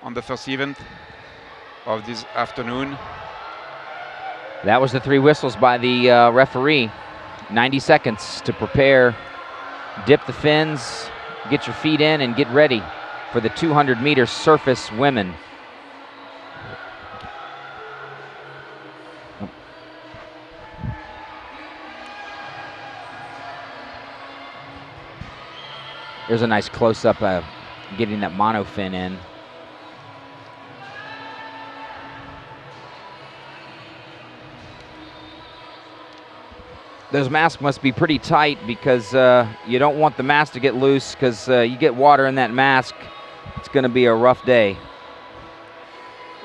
on the first event of this afternoon. That was the 3 whistles by the referee. 90 seconds to prepare, dip the fins, get your feet in, and get ready for the 200-meter surface women. There's a nice close-up of getting that monofin in. Those masks must be pretty tight because you don't want the mask to get loose, because you get water in that mask, it's going to be a rough day.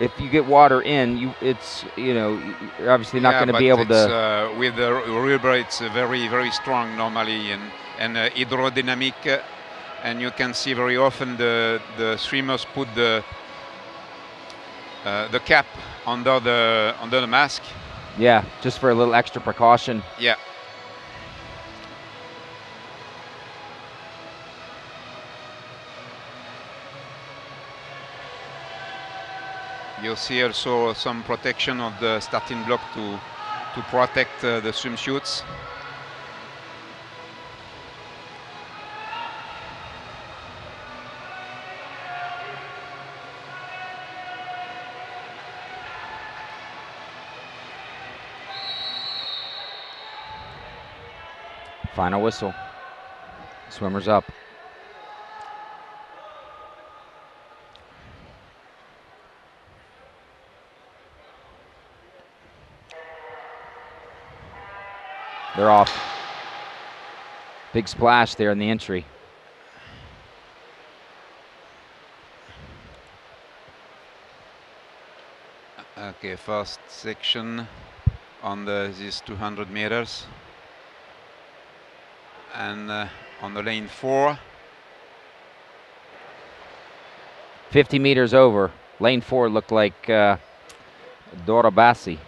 If you get water in, you're obviously not going to be able to. With the rubber, it's very, very strong normally and hydrodynamic, and you can see very often the swimmers put the cap under the mask. Yeah, just for a little extra precaution. Yeah. You'll see also some protection of the starting block to protect the swimsuits. Final whistle. Swimmers up. They're off. Big splash there in the entry. Okay, first section on these 200 meters. And on the lane 4. 50 meters over. Lane 4 looked like Dora Bassi.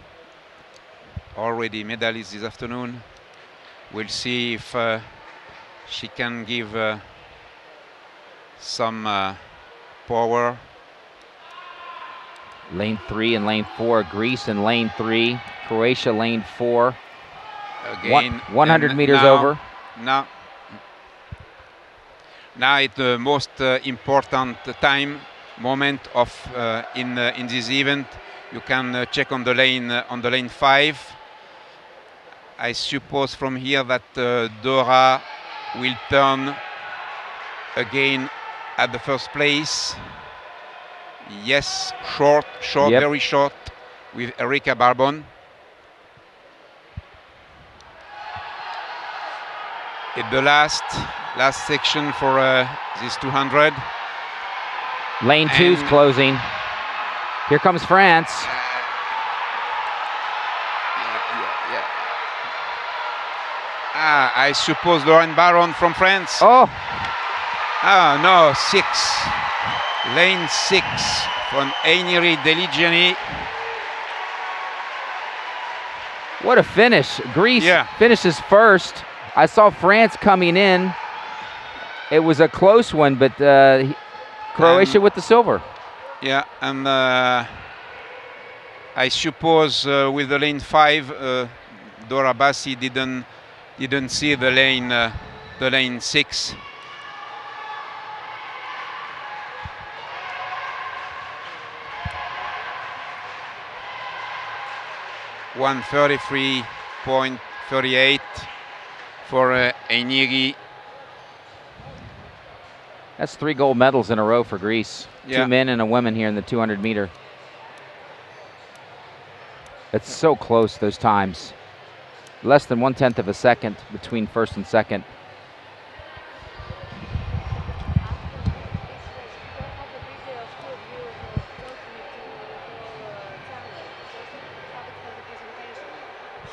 Already medalist this afternoon. We'll see if she can give some power. Lane 3 and lane 4, Greece in lane 3, Croatia lane 4. Again, 100 meters over. Now it's the most important moment of in this event. You can check on the lane 5. I suppose from here that Dora will turn again at the first place. Yes, short, yep. Very short with Erika Barbon. At the last section for this 200. Lane 2's closing. Here comes France. I suppose Lorraine Baron from France. Oh. No, 6. Lane 6 from Einiri Deligeni. What a finish. Greece Yeah. finishes first. I saw France coming in. It was a close one, but Croatia with the silver. Yeah, and I suppose with the lane 5, Dora Bassi didn't see the lane 6. .133.38 for Einiri. That's 3 gold medals in a row for Greece. Yeah. 2 men and a woman here in the 200 meter. It's so close, those times. Less than 1/10 of a second between first and second.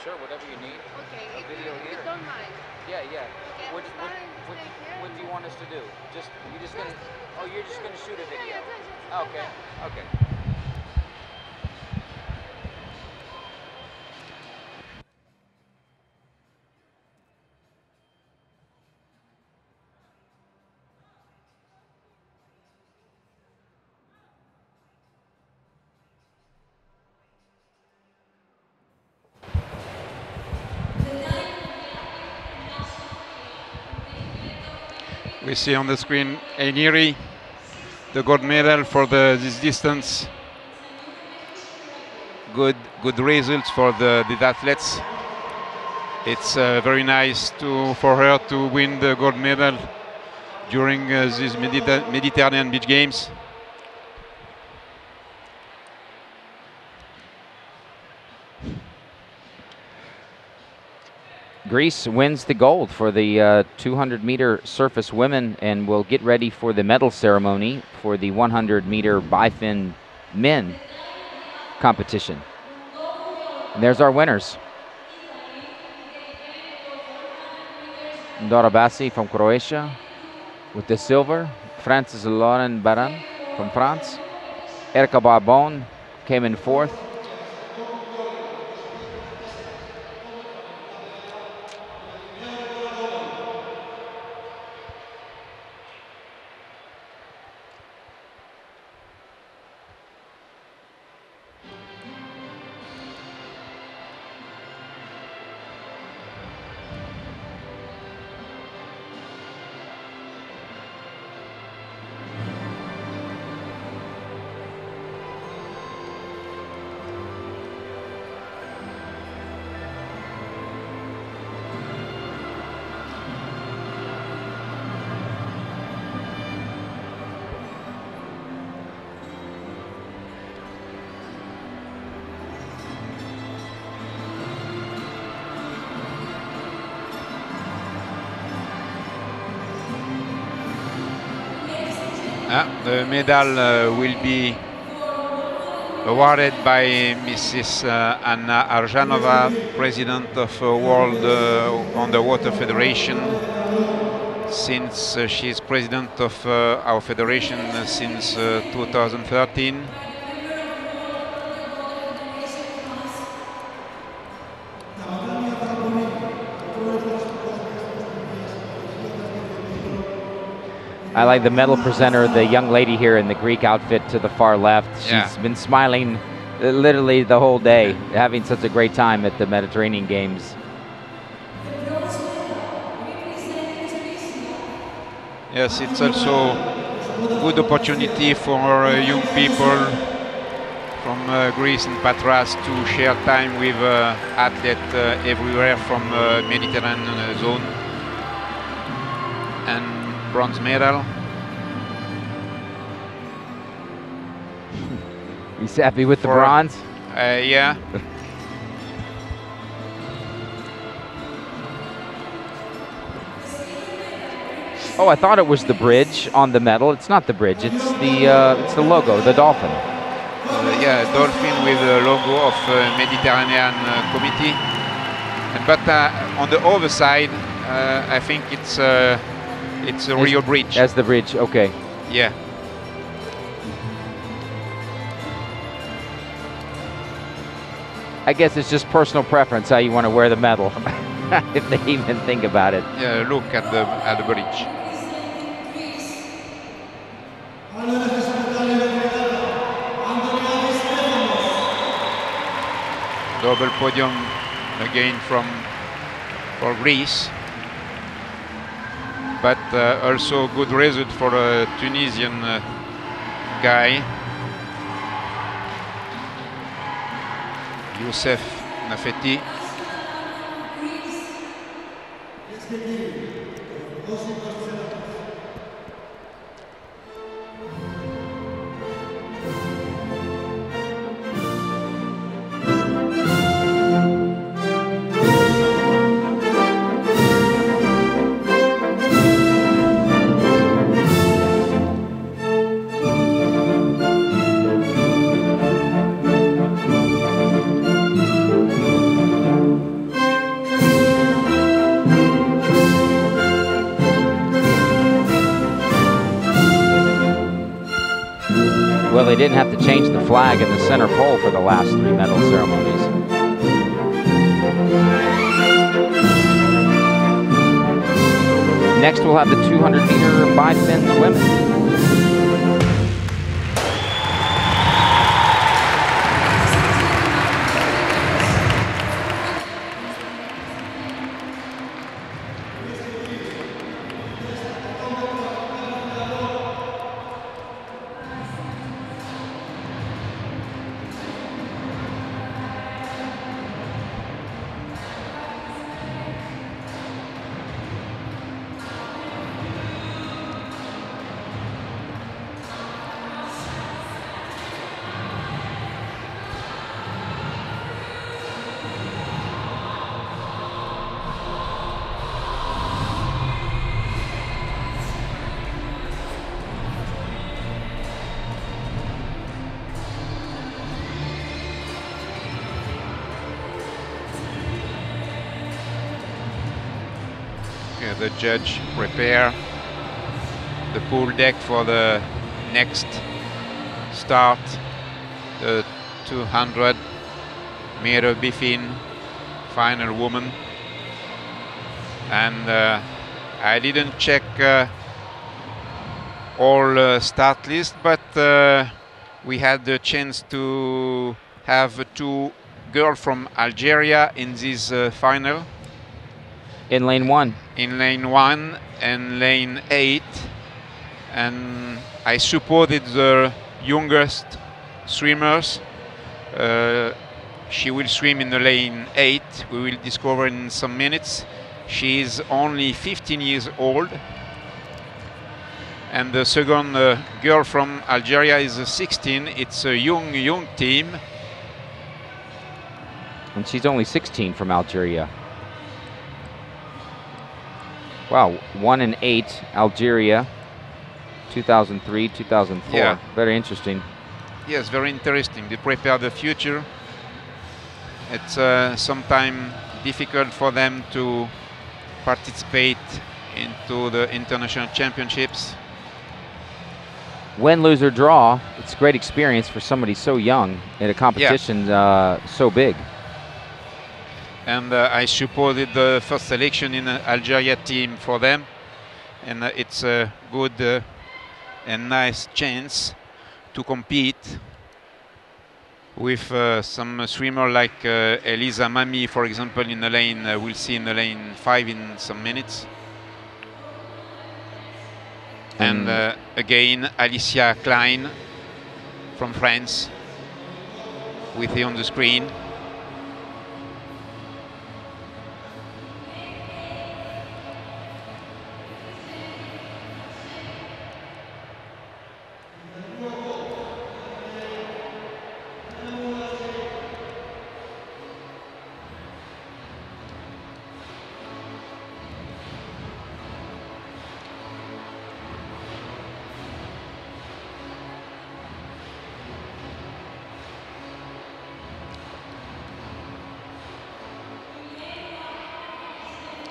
Sure, whatever you need. Okay, A if video you here? don't mind. Yeah, yeah. Okay, What, I'm what, starting to what, stay here. what do you want us to do? You're just gonna, oh, you're just gonna shoot a video. Yeah, Okay, okay. We see on the screen Einiri, the gold medal for this distance. Good results for the athletes. It's very nice for her to win the gold medal during these Mediterranean Beach Games. Greece wins the gold for the 200-meter surface women and will get ready for the medal ceremony for the 100-meter bifin men competition. And there's our winners. Dora Bassi from Croatia with the silver. Francis Lauren Baran from France. Erika Barbon came in 4th. The medal will be awarded by Mrs. Anna Arjanova, President of World Underwater Federation, since she's President of our federation since 2013. I like the medal presenter, the young lady here in the Greek outfit to the far left. She's been smiling literally the whole day, having such a great time at the Mediterranean Games. Yes, it's also a good opportunity for young people from Greece and Patras to share time with athletes everywhere from Mediterranean zone. And bronze medal. He's happy with the bronze? Yeah. Oh, I thought it was the bridge on the medal. It's not the bridge. It's the logo, the dolphin. Yeah, dolphin with the logo of Mediterranean Committee. But on the other side, I think it's a Rio bridge. That's the bridge. Okay. Yeah. I guess it's just personal preference how you want to wear the medal, if they even think about it. Yeah, look at the bridge. Double podium again for Greece, but also good result for a Tunisian guy, Youssef Nafeti. Well, they didn't have to change the flag in the center pole for the last 3 medal ceremonies. Next, we'll have the 200-meter by Finswimming. The judge prepare the pool deck for the next start, the 200-meter biffin final woman. And I didn't check all start list, but we had the chance to have 2 girls from Algeria in this final. In lane 1. In lane 1 and lane 8, and I supported the youngest swimmers. She will swim in the lane 8. We will discover in some minutes. She is only 15 years old, and the second girl from Algeria is 16. It's a young team, And she's only 16 from Algeria. Wow, 1 and 8, Algeria, 2003, 2004. Yeah. Very interesting. Yes, very interesting. They prepare the future. It's sometimes difficult for them to participate into the international championships. Win, lose, or draw, it's a great experience for somebody so young in a competition so big. And I supported the first selection in the Algeria team for them, and it's a good and nice chance to compete with some swimmer like Elisa Mami, for example, in the lane. We'll see in the lane 5 in some minutes. And again, Alicia Klein from France, with you on the screen.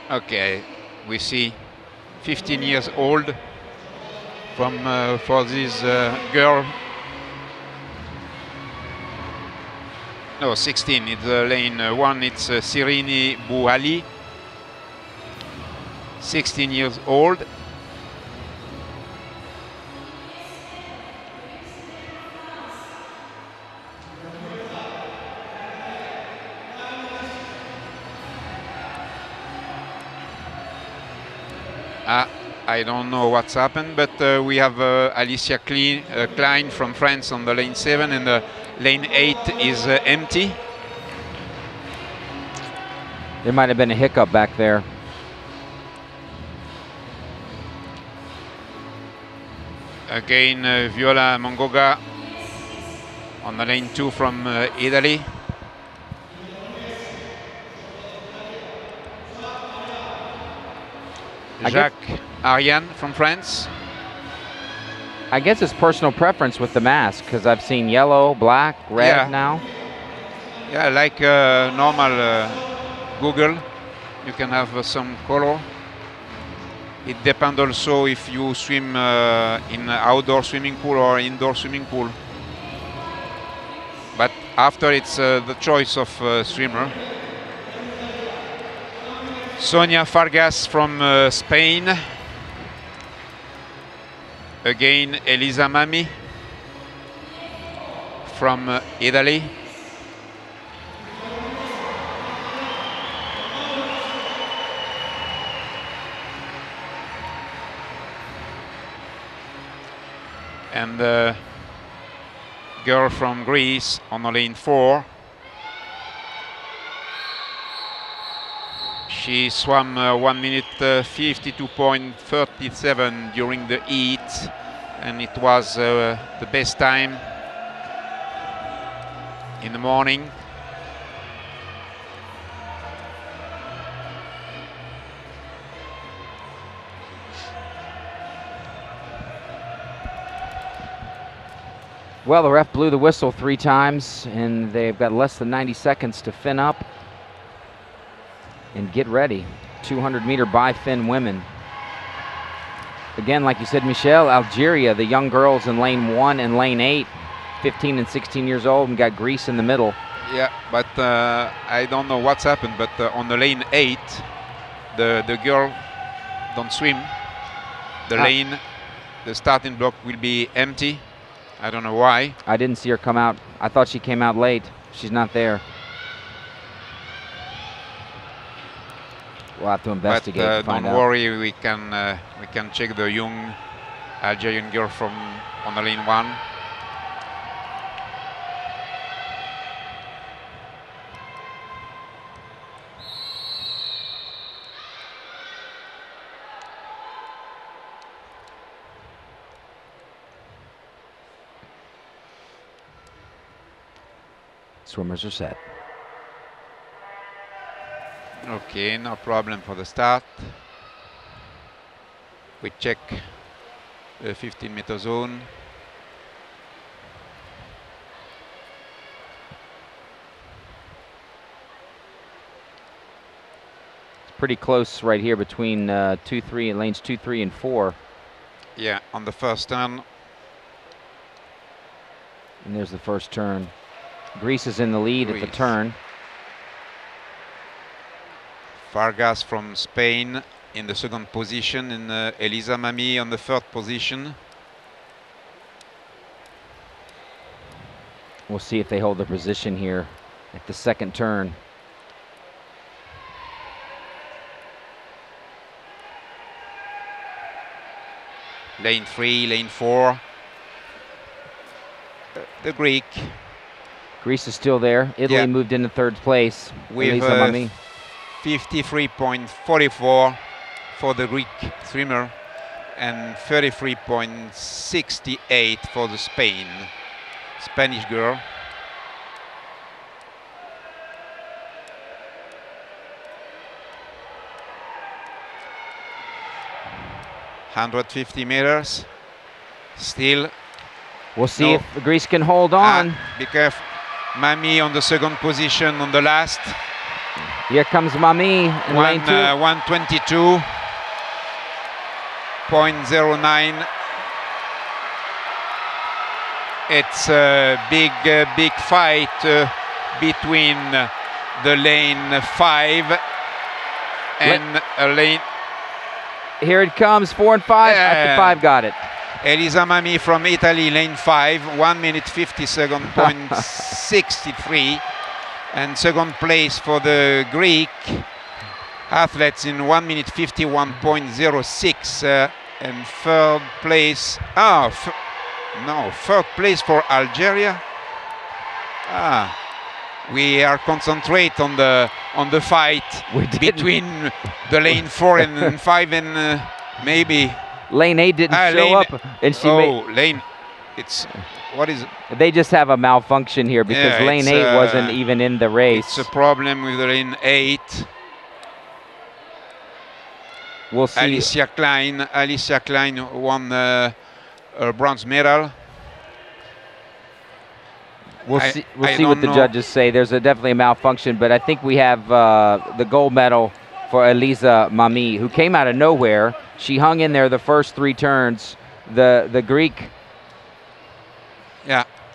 Okay, we see 15 years old from for this girl. No, 16. It's lane 1. It's Sirini Bouali, 16 years old. I don't know what's happened, but we have Alicia Klein from France on the lane 7, and lane 8 is empty. There might have been a hiccup back there. Again, Viola Mongoga on the lane 2 from Italy. Jacques Ariane from France. I guess it's personal preference with the mask, because I've seen yellow, black, red now. Yeah, like normal Google, you can have some color. It depends also if you swim in outdoor swimming pool or indoor swimming pool. But after it's the choice of swimmer. Sonia Fargas from Spain. Again, Elisa Mami from Italy. And the girl from Greece on the lane 4. She swam 1 minute 52.37 during the heat, and it was the best time in the morning. Well, the ref blew the whistle 3 times, and they've got less than 90 seconds to fin up and get ready. 200-meter by Finn women. Again, like you said, Michel, Algeria, the young girls in lane 1 and lane 8, 15 and 16 years old, and got Greece in the middle. Yeah, but I don't know what's happened, but on the lane 8, the girl don't swim. The lane, the starting block will be empty. I don't know why. I didn't see her come out. I thought she came out late. She's not there. We'll have to investigate. But to find don't out. worry, we can check the young Algerian girl from on the lane 1. Swimmers are set. Okay, no problem for the start. We check the 15-meter zone. It's pretty close right here between lanes 2, 3, and 4. Yeah, on the first turn. And there's the first turn. Greece is in the lead at the turn. Fargas from Spain in the second position, and Elisa Mami on the third position. We'll see if they hold their position here at the second turn. Lane 3, lane 4. The Greek. Greece is still there. Italy moved into third place. With 53.44 for the Greek swimmer and 33.68 for the Spanish girl. (150 meters). Still. We'll see if Greece can hold on. Be careful. Mami on the second position on the last. Here comes Mami in lane 2. 122.09. It's a big fight between the lane 5 and lane. Here it comes, 4 and 5. After 5 got it. Elisa Mami from Italy, lane 5, 1 minute 57.63. And second place for the Greek athletes in 1 minute 51.06. And third place, third place for Algeria. We are concentrate on the fight between the lane 4 and 5 and maybe lane 8 didn't show up, and she lane. It's what is it? They just have a malfunction here because lane 8 wasn't even in the race. It's a problem with the lane 8. We'll see. Alicia Klein won a bronze medal. We'll see what the judges say. There's definitely a malfunction, but I think we have the gold medal for Elisa Mami, who came out of nowhere. She hung in there the first 3 turns. The Greek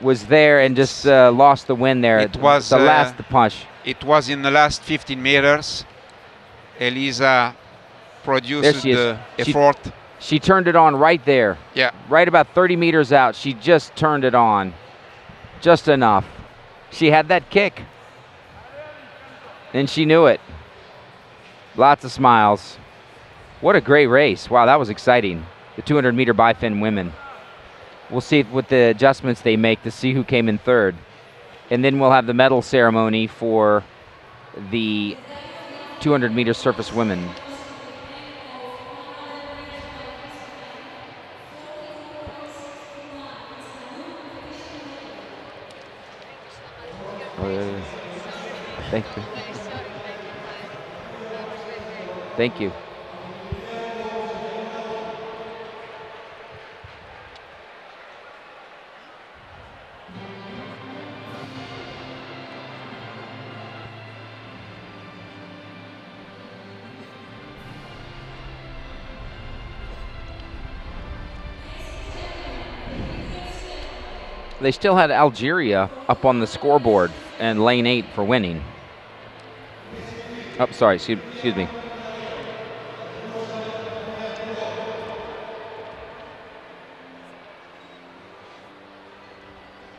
was there and just lost the win there. It was the last push. It was in the last 15 meters. Elisa produced the effort. She turned it on right there. Yeah. Right about 30 meters out. She just turned it on. Just enough. She had that kick. And she knew it. Lots of smiles. What a great race. Wow, that was exciting. The 200-meter bi-fin women. We'll see what the adjustments they make to see who came in third. And then we'll have the medal ceremony for the 200-meter surface women. Thank you. Thank you. They still had Algeria up on the scoreboard and lane 8 for winning. Oh, sorry, excuse me.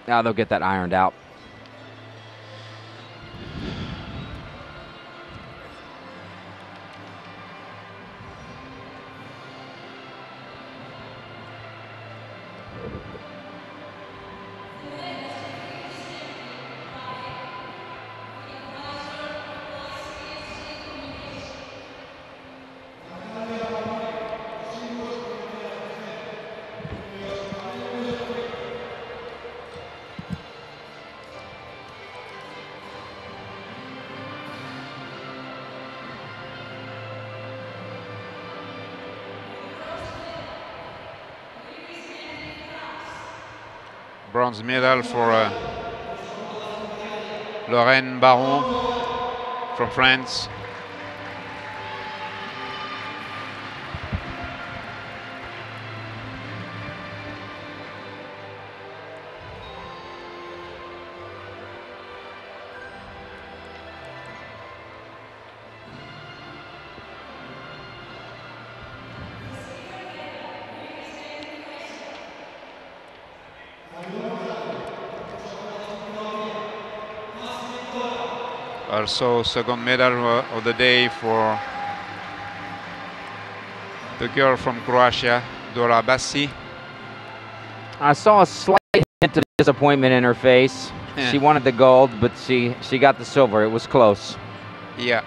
Now they'll get that ironed out. Bronze medal for Lorraine Baron from France. Also second medal of the day for the girl from Croatia, Dora Bassi. I saw a slight hint of disappointment in her face. Yeah. She wanted the gold, but she got the silver. It was close. Yeah.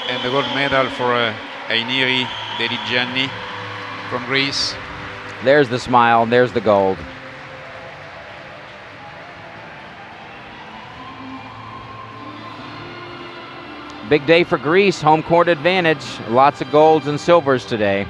And the gold medal for Ainiri Deligianni from Greece. There's the smile, there's the gold. Big day for Greece, home court advantage. Lots of golds and silvers today.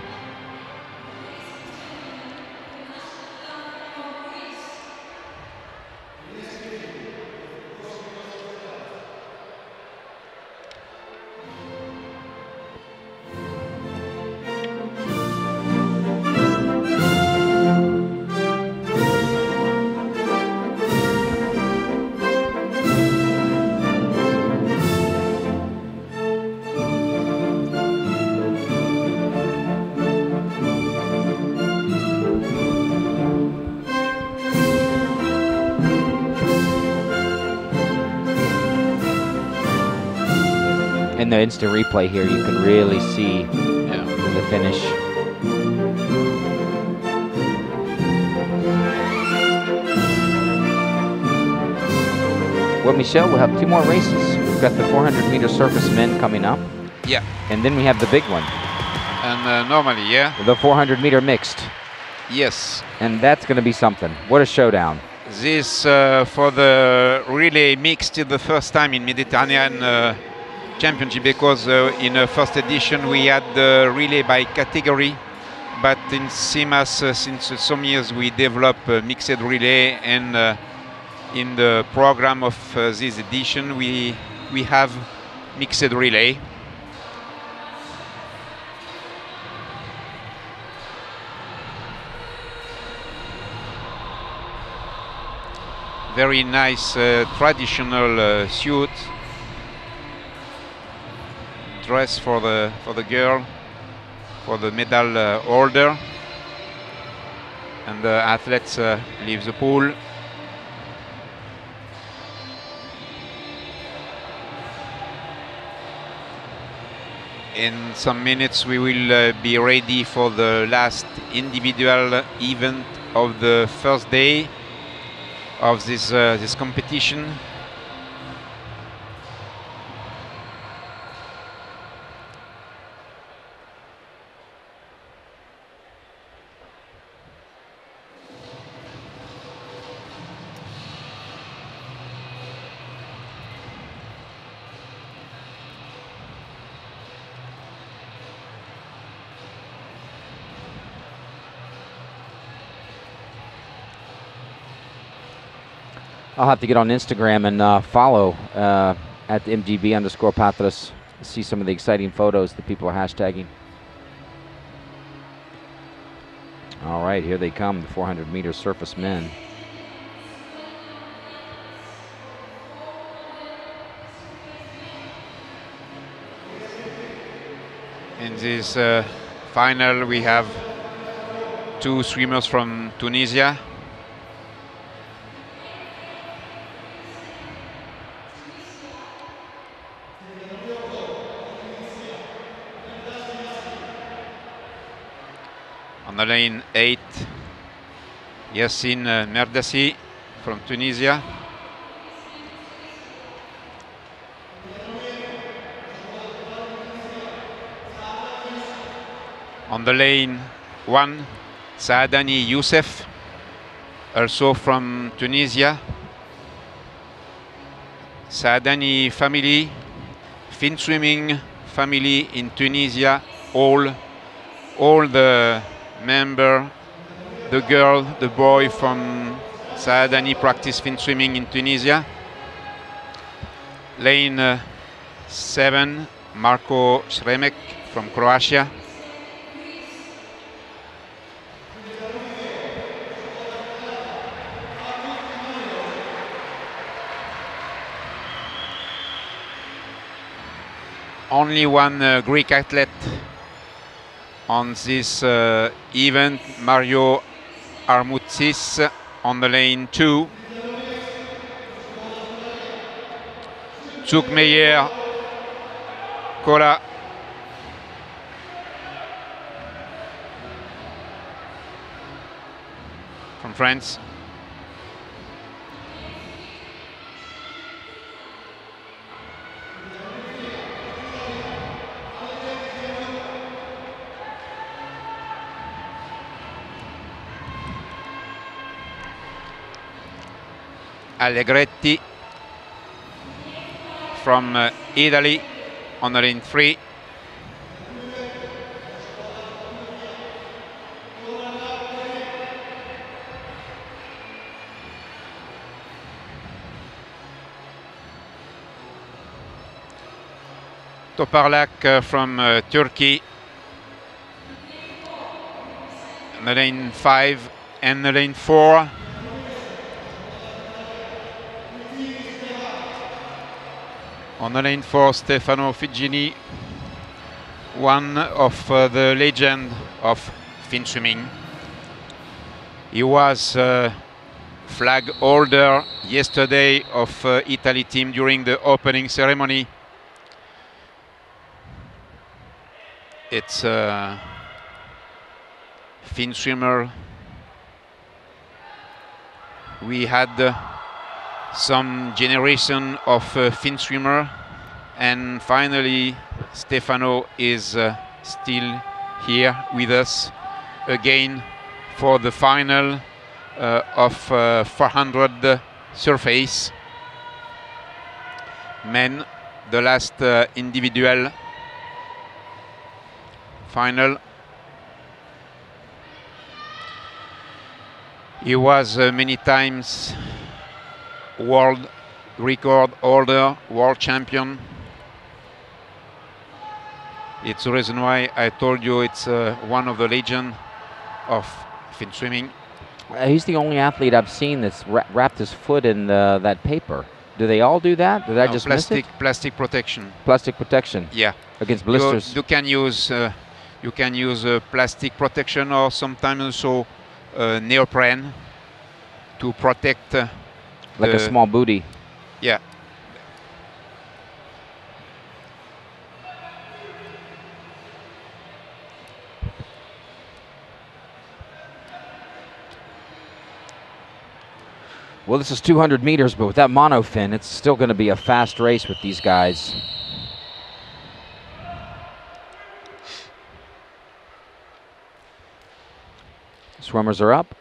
in the instant replay here, you can really see the finish. Well, Michel, we'll have 2 more races. We've got the 400-meter surface men coming up. Yeah. And then we have the big one. And normally, the 400-meter mixed. Yes. And that's going to be something. What a showdown. This for the relay mixed the first time in Mediterranean Championship, because in the first edition we had the relay by category, but in CIMAS since some years we develop mixed relay, and in the program of this edition we have mixed relay. Very nice traditional suit, dress for the girl, for the medal holder, and the athletes leave the pool. In some minutes we will be ready for the last individual event of the first day of this competition. I'll have to get on Instagram and follow at @MGB_Patras, see some of the exciting photos that people are hashtagging. All right, here they come, the 400-meter surface men. In this final we have 2 swimmers from Tunisia. On the lane 8, Yassine Merdassi from Tunisia. On the lane 1, Saadani Youssef, also from Tunisia. Saadani family, Finswimming family in Tunisia, all the member, the girl, the boy from Saadani practice Finswimming in Tunisia. Lane 7, Marko Sremek from Croatia. Only one Greek athlete on this event, Mario Armoutsis on the lane 2. Zoukmeyer Kola from France. Allegretti from Italy on the lane 3. Toparlak from Turkey on the lane 5 and the lane 4. On the lane 4, Stefano Figini, one of the legend of Finswimming. He was flag holder yesterday of Italy team during the opening ceremony. It's a Finswimmer. We had some generation of Finswimmer, and finally Stefano is still here with us again for the final of 400 surface. Men, the last individual final. He was many times world record holder, world champion. It's the reason why I told you it's one of the legends of Finswimming. He's the only athlete I've seen that's wrapped his foot in that paper. Do they all do that? Did I just miss it? Plastic protection. Plastic protection. Yeah. Against blisters. You can use plastic protection, or sometimes also neoprene to protect. Like a small booty. Yeah. Well, this is 200 meters, but with that monofin, it's still going to be a fast race with these guys. Swimmers are up.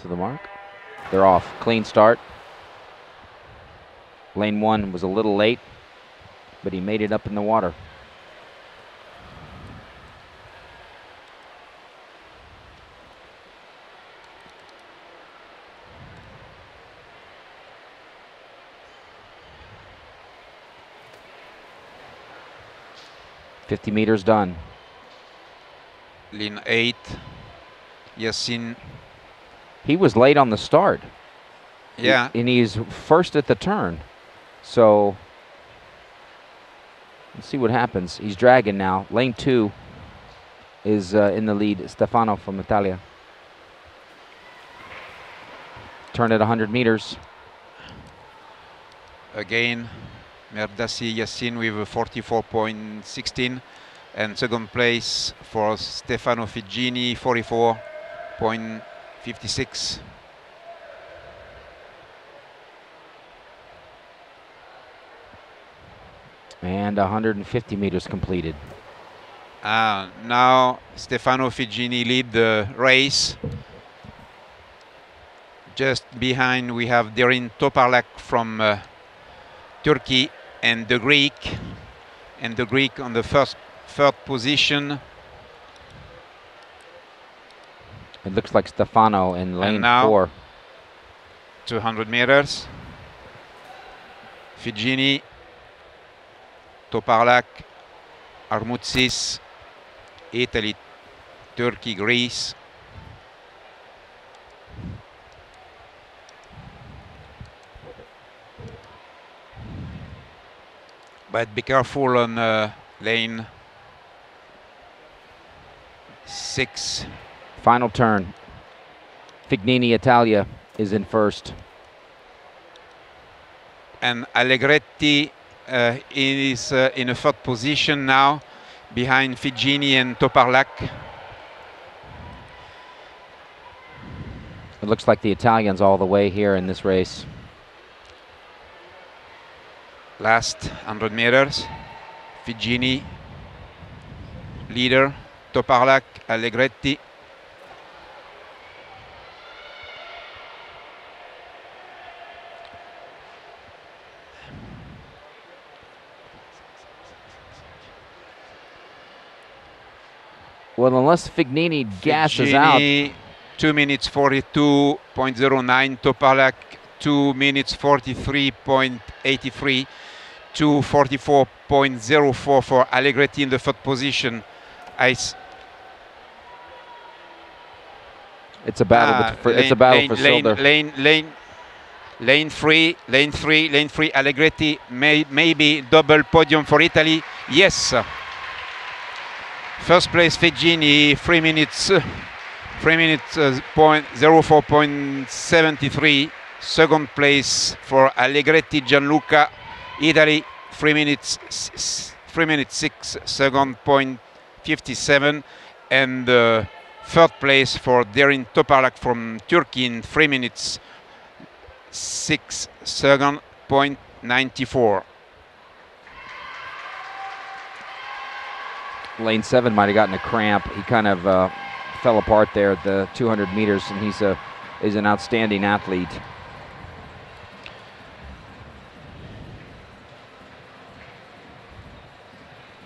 To the mark. They're off. Clean start. Lane 1 was a little late, but he made it up in the water. $50 meters done. Lane 8, Yassine. He was late on the start. Yeah. And he's first at the turn. So let's see what happens. He's dragging now. Lane 2 is in the lead. Stefano from Italia. Turn at 100 meters. Again, Merdassi Yassine with a 44.16, and second place for Stefano Figini, 44.56. And 150 meters completed. Now Stefano Figini lead the race. Just behind we have Derin Toparlak from Turkey, and the Greek. And the Greek on the third position. It looks like Stefano in lane 4. 200 meters. Figini, Toparlak, Armoutsis, Italy, Turkey, Greece. But be careful on lane 6. Final turn. Fignini, Italia, is in first. And Allegretti is in a third position now, behind Figini and Toparlak. It looks like the Italians all the way here in this race. Last 100 meters. Figini, leader. Toparlak, Allegretti. Well, unless Fignini gasses out. 2 minutes 42.09. Toparlak 2 minutes 43.83. 2:44.04 for Allegretti in the third position. It's a battle. It's a battle for silver. Lane 3. Allegretti maybe double podium for Italy. Yes. First place Figini, 3 minutes 3 minutes 04.73. Second place for Allegretti Gianluca, Italy, 3 minutes 6 second point 57, and third place for Derin Toparlak from Turkey in 3 minutes 6 second point 94. Lane 7 might have gotten a cramp. He kind of fell apart there at the 200 meters, and he's an outstanding athlete.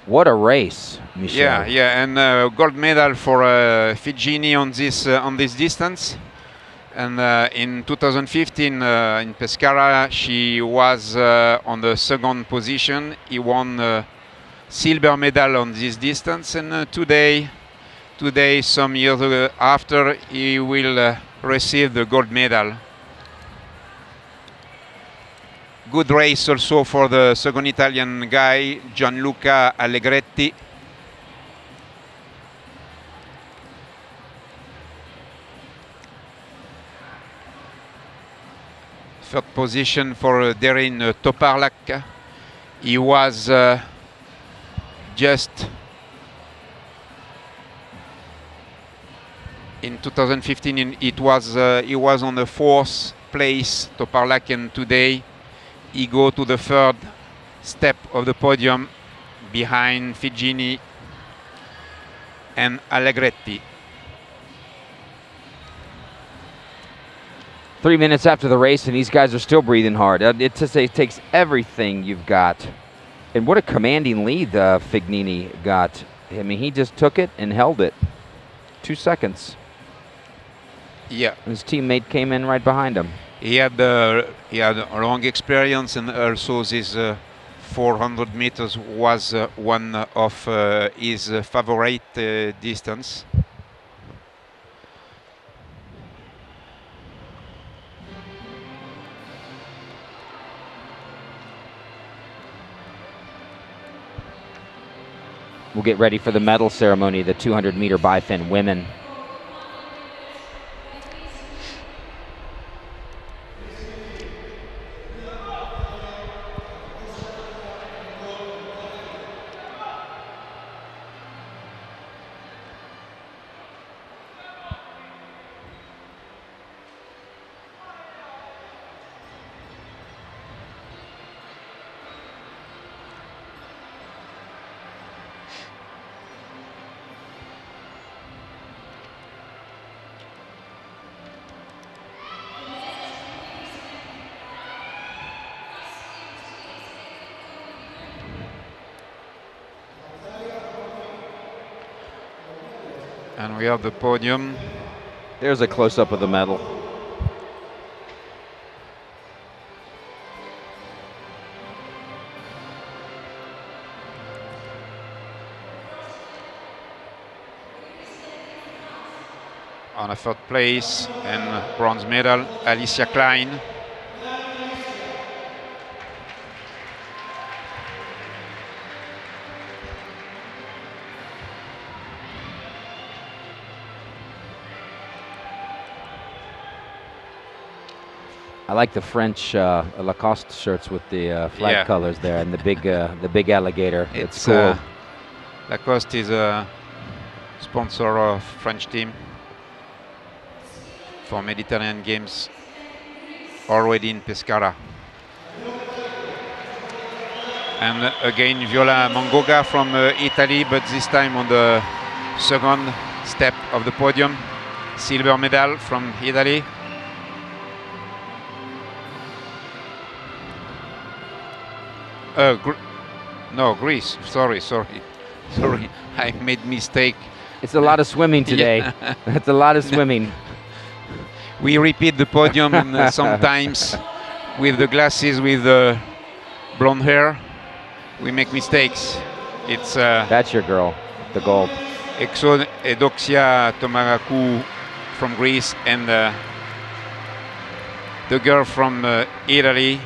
What a race, Michel. Yeah, and gold medal for Figini on this distance. And in 2015 in Pescara, she was on the second position. He won silver medal on this distance, and today, some years after, he will receive the gold medal. Good race also for the second Italian guy, Gianluca Allegretti. Third position for Derin Toparlak. He was just in 2015. He was on the fourth place, Toparlak, and today he go to the third step of the podium behind Figini and Allegretti. 3 minutes after the race, and these guys are still breathing hard. It takes everything you've got. And what a commanding lead Fignini got. I mean, he just took it and held it. 2 seconds. Yeah. His teammate came in right behind him. He had a long experience, and also this 400 meters was one of his favorite distance. We'll get ready for the medal ceremony, the 200-meter bifin women. And we have the podium. There's a close-up of the medal. On a third place and bronze medal, Alicia Klein. I like the French Lacoste shirts with the flag colors there, and the big alligator. It's cool. Lacoste is a sponsor of French team for Mediterranean Games already in Pescara. And again, Viola Mangoga from Italy, but this time on the second step of the podium. Silver medal from Italy. No, Greece. Sorry. I made mistake. It's a lot of swimming today. Yeah. It's a lot of swimming. We repeat the podium and sometimes with the glasses with the blonde hair, we make mistakes. It's that's your girl, the gold. Edoxia Tomarakou from Greece, and the girl from Italy,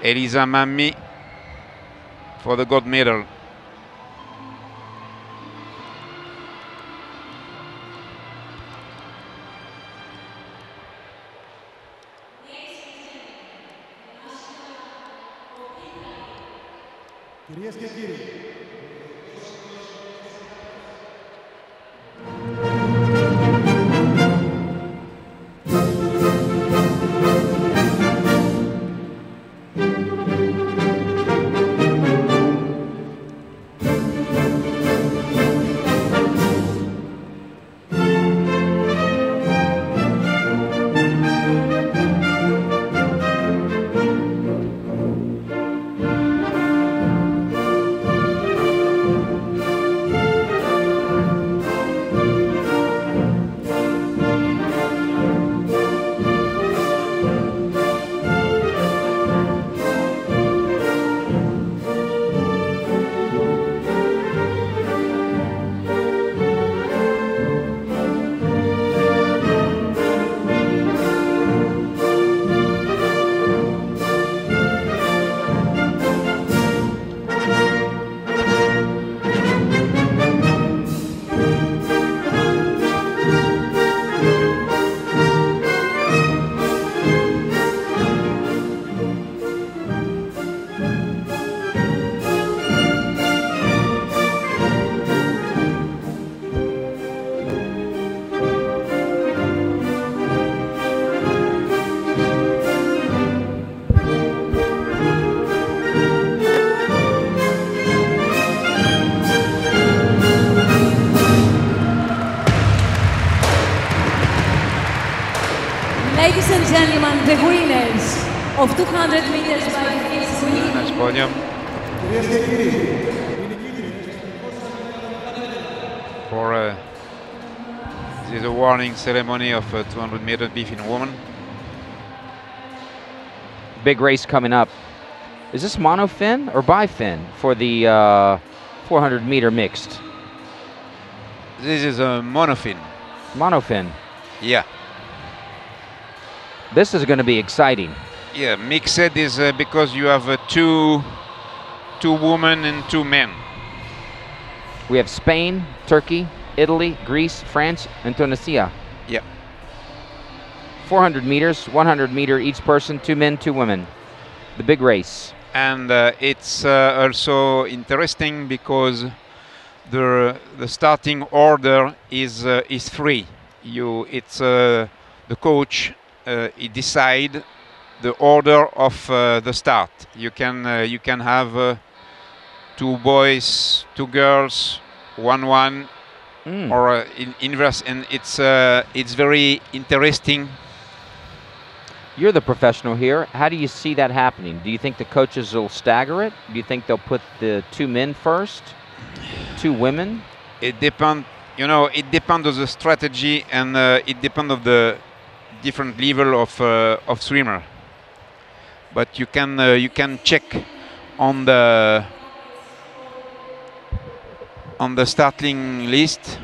Elisa Mammi, for the gold medal. Κυρίες και κύριοι, Ladies and gentlemen, the winners of 200 meters by Finswimming. Nice podium. κυρίες και κύριοι, οι νικήτρες. For this is a warning ceremony of 200 meter beef in women. Big race coming up. Is this monofin or bifin for the 400 meter mixed? This is a monofin. Monofin. Yeah. This is going to be exciting. Yeah, mixed is because you have two women and 2 men. We have Spain, Turkey, Italy, Greece, France, and Tunisia. Yeah. 400 meters, 100 meter each person, 2 men, 2 women. The big race. And it's also interesting because the starting order is free. The coach he decide the order of the start. You can have 2 boys, 2 girls, 1-1, or in inverse, and it's very interesting. You're the professional here. How do you see that happening? Do you think the coaches will stagger it? Do you think they'll put the 2 men first, 2 women? It depends. You know, it depends on the strategy, and it depends of the different level of swimmer. But you can check on the starting list.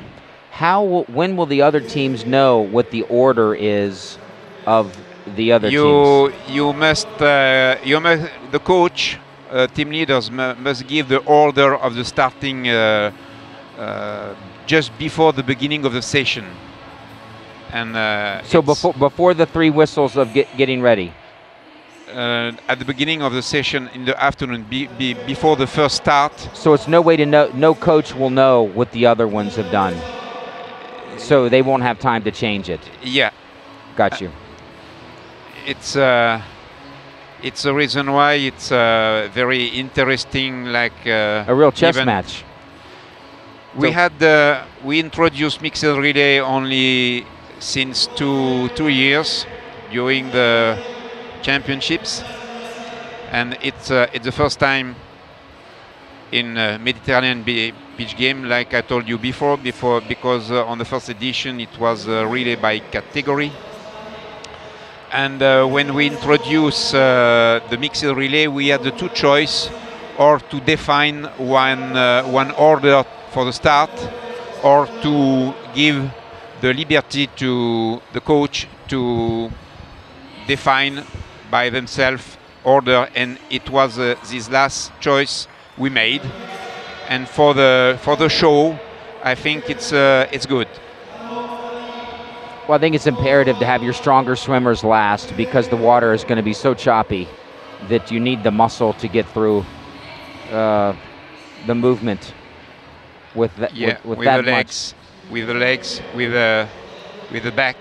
When will the other teams know what the order is of the other teams? The coach, team leaders must give the order of the starting just before the beginning of the session. And so before the 3 whistles of getting ready. At the beginning of the session in the afternoon, before the first start. So it's no way to know. No coach will know what the other ones have done. So they won't have time to change it. Yeah. Got you. It's a reason why it's very interesting, like a real chess match. We introduced mixed relay only since two years during the championships, and it's the first time in Mediterranean beach game, like I told you before because on the first edition it was relay by category. And when we introduced the mixed relay, we had the 2 choice, or to define one order for the start, or to give the liberty to the coach to define by themselves order, and it was this last choice we made. And for the show, I think it's good. Well, I think it's imperative to have your stronger swimmers last, because the water is going to be so choppy that you need the muscle to get through the movement with that. Yeah, with with that the much. legs, with the legs, with the back.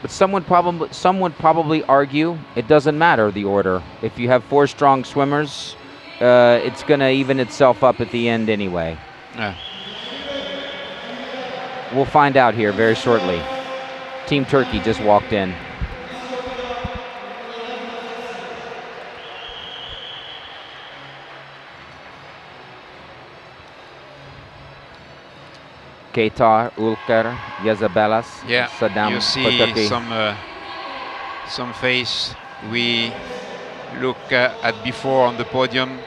But some would probably argue it doesn't matter the order. If you have 4 strong swimmers, it's going to even itself up at the end anyway. Yeah. We'll find out here very shortly. Team Turkey just walked in. Keita, Ulker, Yazabelas, Yeah, Saddam you see Turkey. some face we look at before on the podium,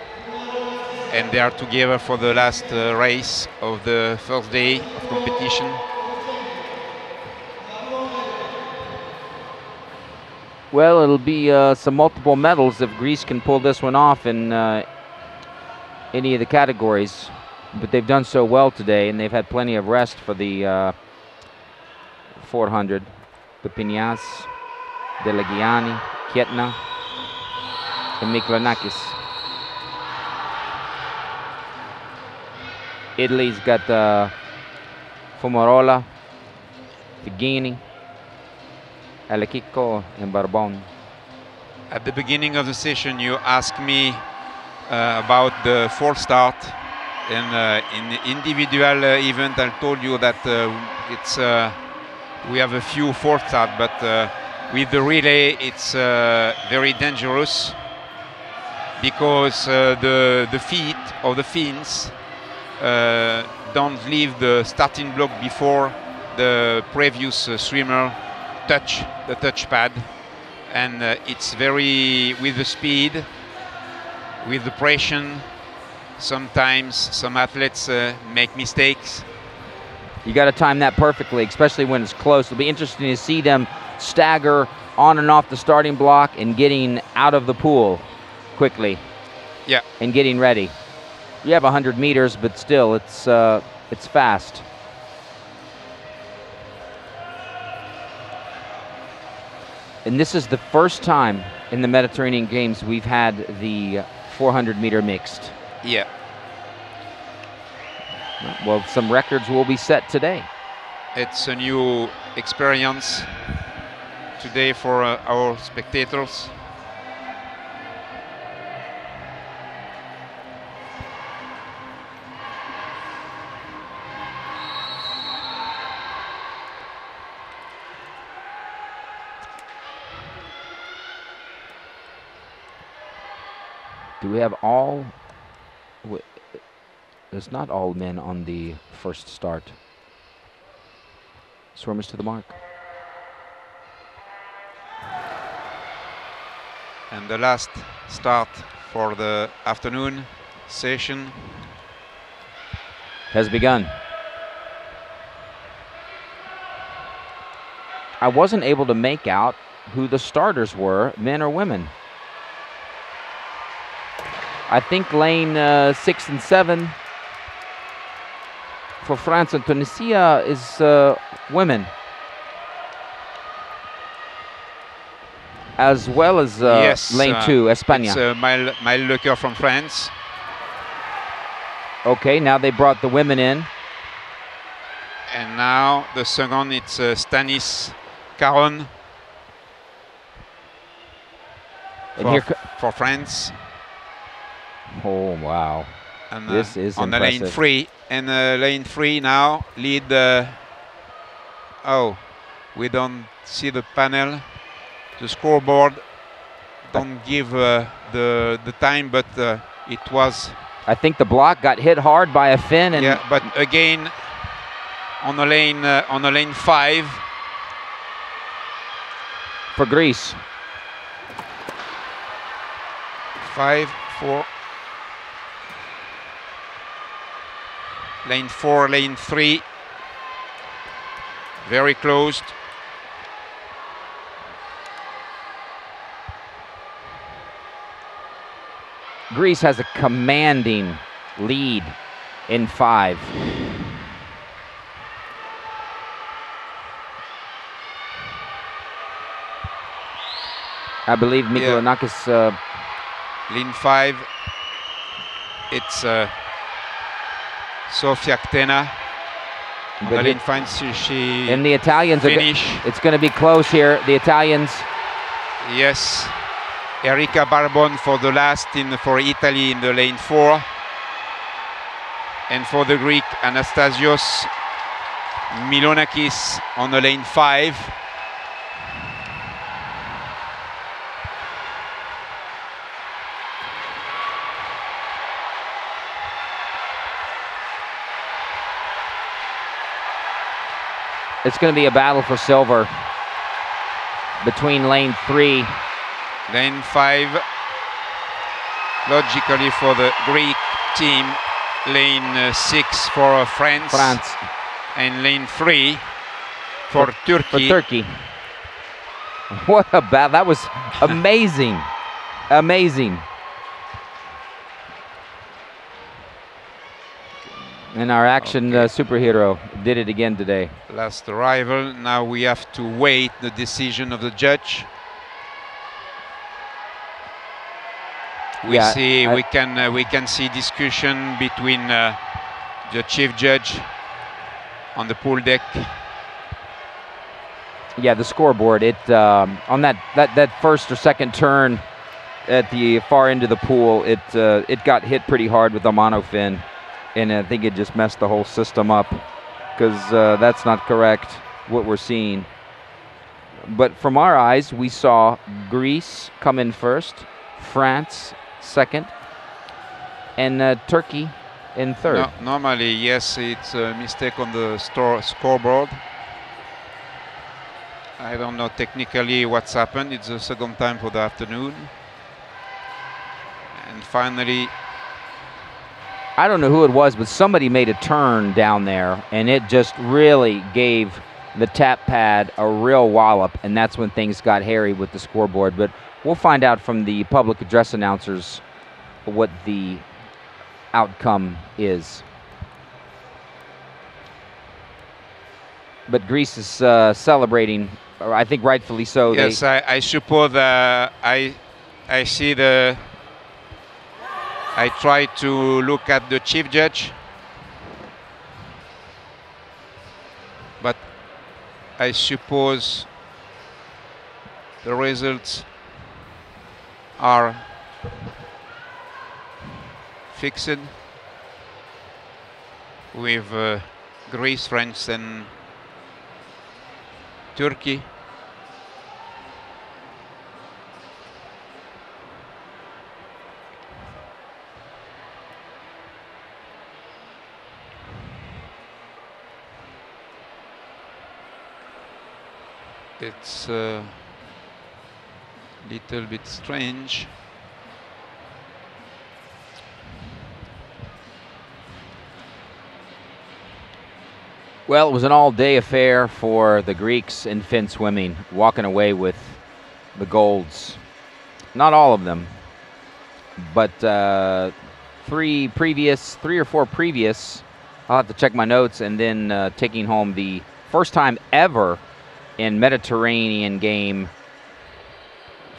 and they are together for the last race of the first day of competition. Well, it'll be some multiple medals if Greece can pull this one off in any of the categories. But they've done so well today, and they've had plenty of rest for the 400. Pepinias, Delegiani, Kietna, and Miklanakis. Italy's got Fumarola, Figini, Alekiko, and Barbon. At the beginning of the session, you asked me about the false start. And in the individual event, I told you that we have a few false start, but with the relay, it's very dangerous because the feet of the fins don't leave the starting block before the previous swimmer touch the touchpad, and it's very with the speed, with the pressure. Sometimes some athletes make mistakes. You got to time that perfectly, especially when it's close. It'll be interesting to see them stagger on and off the starting block and getting out of the pool quickly. Yeah. And getting ready. You have 100 meters, but still, it's fast. And this is the first time in the Mediterranean Games we've had the 400-meter mixed. Yeah. Well, some records will be set today. It's a new experience today for our spectators. Do we have all? There's not all men on the first start. Swimmers to the mark. And the last start for the afternoon session has begun. I wasn't able to make out who the starters were, men or women. I think lane 6 and 7 for France and Tunisia is women, as well as yes, lane 2, España. It's Maël Lecoeur from France. Okay, now they brought the women in. And now the second, it's Stanis Caron for France. Oh, wow. And, this is on impressive. the lane 3. And lane 3 now lead. Oh, we don't see the panel. The scoreboard don't give the time, but it was. I think the block got hit hard by a fin, and yeah, but again on the lane 5 for Greece. 5, 4. Lane 4, lane 3, very closed. Greece has a commanding lead in 5. I believe Mykolanakis. Lane 5. It's Sofia Ktena. On the lane 5, she and the Italians finish. It's going to be close here. The Italians. Yes. Erika Barbon for the last for Italy in the lane 4. And for the Greek, Anastasios Milonakis on the lane 5. It's going to be a battle for silver between lane 3. Lane 5, logically for the Greek team. Lane 6 for France. And lane 3 for Turkey. For Turkey. What a battle. That was amazing. Amazing. And our action superhero did it again today. Last arrival. Now we have to wait the decision of the judge. We can see discussion between the chief judge on the pool deck. Yeah, the scoreboard. It on that first or second turn at the far end of the pool, it got hit pretty hard with the monofin. And I think it just messed the whole system up, because that's not correct, what we're seeing. But from our eyes, we saw Greece come in first, France second, and Turkey in third. No, normally, yes, it's a mistake on the scoreboard. I don't know technically what's happened. It's the second time for the afternoon. And finally, I don't know who it was, but somebody made a turn down there, and it just really gave the tap pad a real wallop, and that's when things got hairy with the scoreboard. But we'll find out from the public address announcers what the outcome is. But Greece is celebrating, or I think rightfully so. Yes, I suppose I see the... I try to look at the chief judge, but I suppose the results are fixed with Greece, France and Turkey. It's a little bit strange. Well, it was an all-day affair for the Greeks in Finswimming, walking away with the golds. Not all of them, but three or four previous, I'll have to check my notes, and then taking home the first time ever in Mediterranean game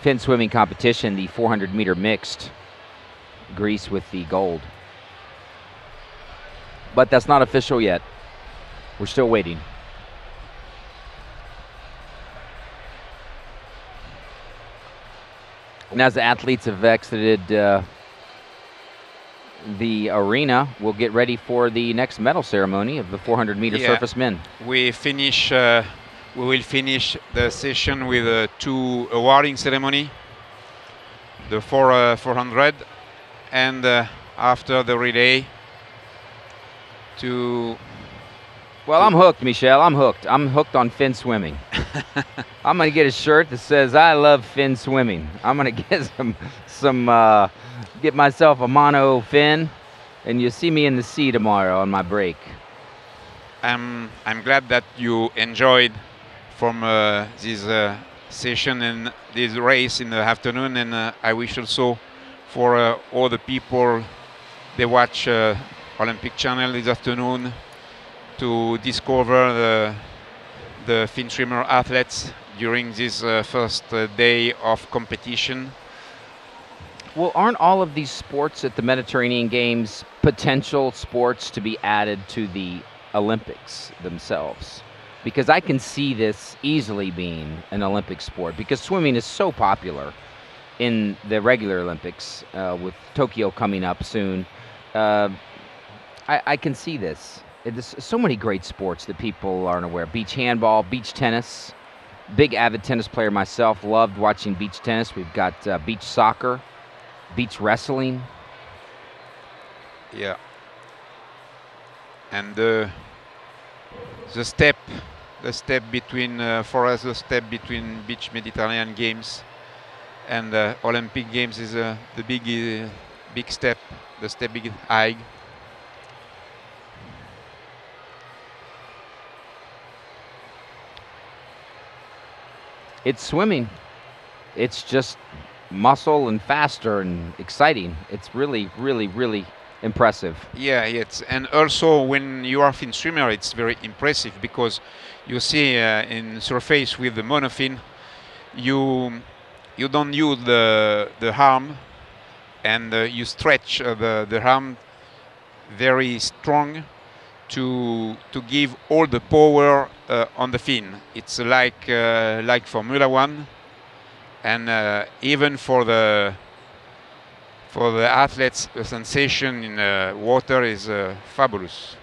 fin swimming competition, the 400-meter mixed, Greece with the gold. But that's not official yet. We're still waiting. And as the athletes have exited the arena, we'll get ready for the next medal ceremony of the 400-meter surface men. We will finish the session with a 2 awarding ceremony, the 400, and after the relay Well, I'm hooked, Michel. I'm hooked. I'm hooked on fin swimming. I'm gonna get a shirt that says "I love fin swimming." I'm gonna get get myself a mono fin, and you'll see me in the sea tomorrow on my break. I'm glad that you enjoyed from this session and this race in the afternoon, and I wish also for all the people they watch Olympic Channel this afternoon to discover the fin swimmer athletes during this first day of competition. Well, aren't all of these sports at the Mediterranean Games potential sports to be added to the Olympics themselves? Because I can see this easily being an Olympic sport, because swimming is so popular in the regular Olympics, with Tokyo coming up soon. I can see this. There's so many great sports that people aren't aware. Beach handball, beach tennis. Big avid tennis player myself, loved watching beach tennis. We've got beach soccer, beach wrestling. Yeah. And the step between for us, the step between beach Mediterranean Games and Olympic Games is the big step, the step big high. It's swimming. It's just muscle and faster and exciting. It's really, really, really impressive. Yeah, and also when you are fin swimmer, it's very impressive because you see in surface with the monofin, you don't use the arm, and you stretch the arm very strong to give all the power on the fin. It's like Formula One, and even for the athletes, the sensation in water is fabulous.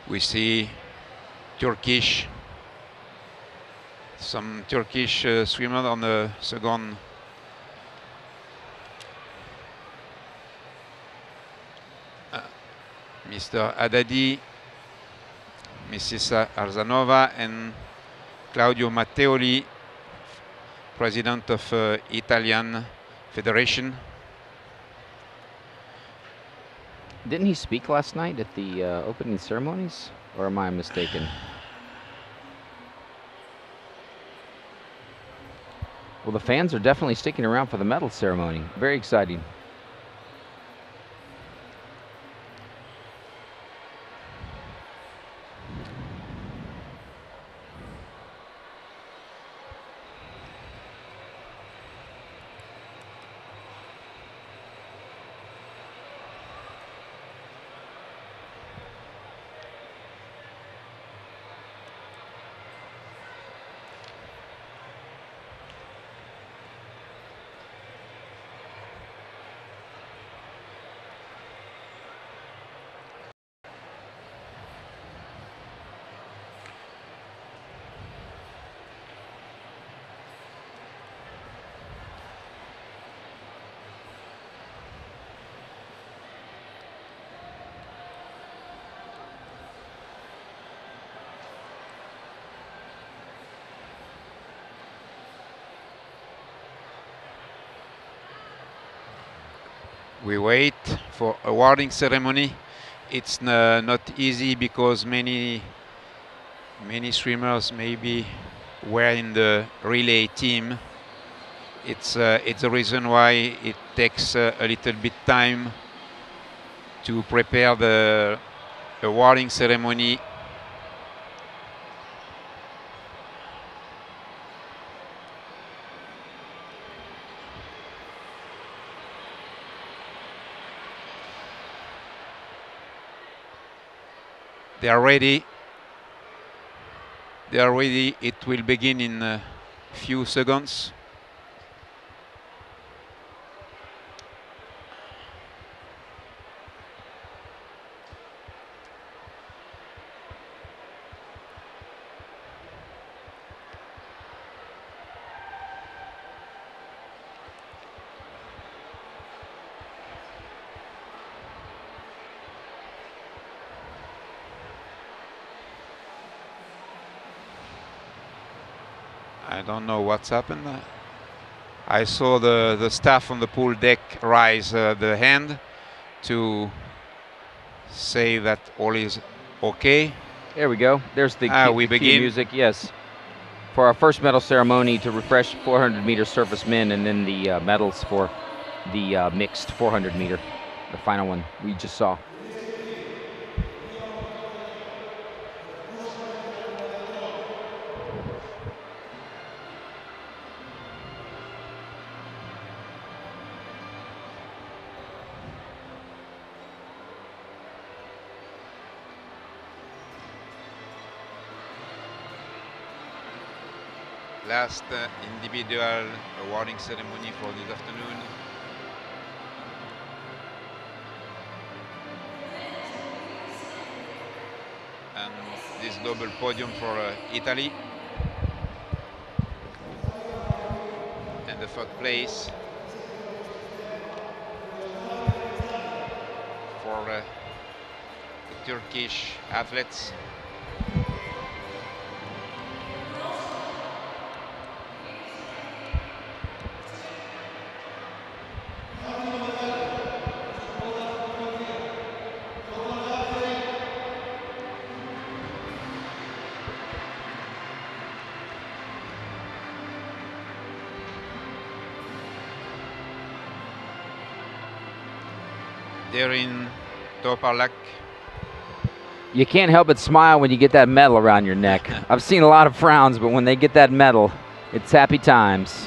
We see some Turkish swimmers on the second. Mr. Haddadi, Mrs. Arzanova, and Claudio Matteoli, president of Italian Federation. Didn't he speak last night at the opening ceremonies, or am I mistaken? Well, the fans are definitely sticking around for the medal ceremony. Very exciting. We wait for awarding ceremony. It's not easy because many swimmers maybe were in the relay team. It's a reason why it takes a little bit time to prepare the awarding ceremony. They are ready. They are ready. It will begin in a few seconds. I don't know what's happened. I saw the staff on the pool deck raise the hand to say that all is okay. There we go. There's the we key begin. music, yes. For our first medal ceremony to refresh 400-meter surface men, and then the medals for the mixed 400-meter, the final one we just saw. last individual awarding ceremony for this afternoon. And this double podium for Italy. And the third place for the Turkish athletes. They're in Topalak. You can't help but smile when you get that medal around your neck. I've seen a lot of frowns, but when they get that medal, it's happy times.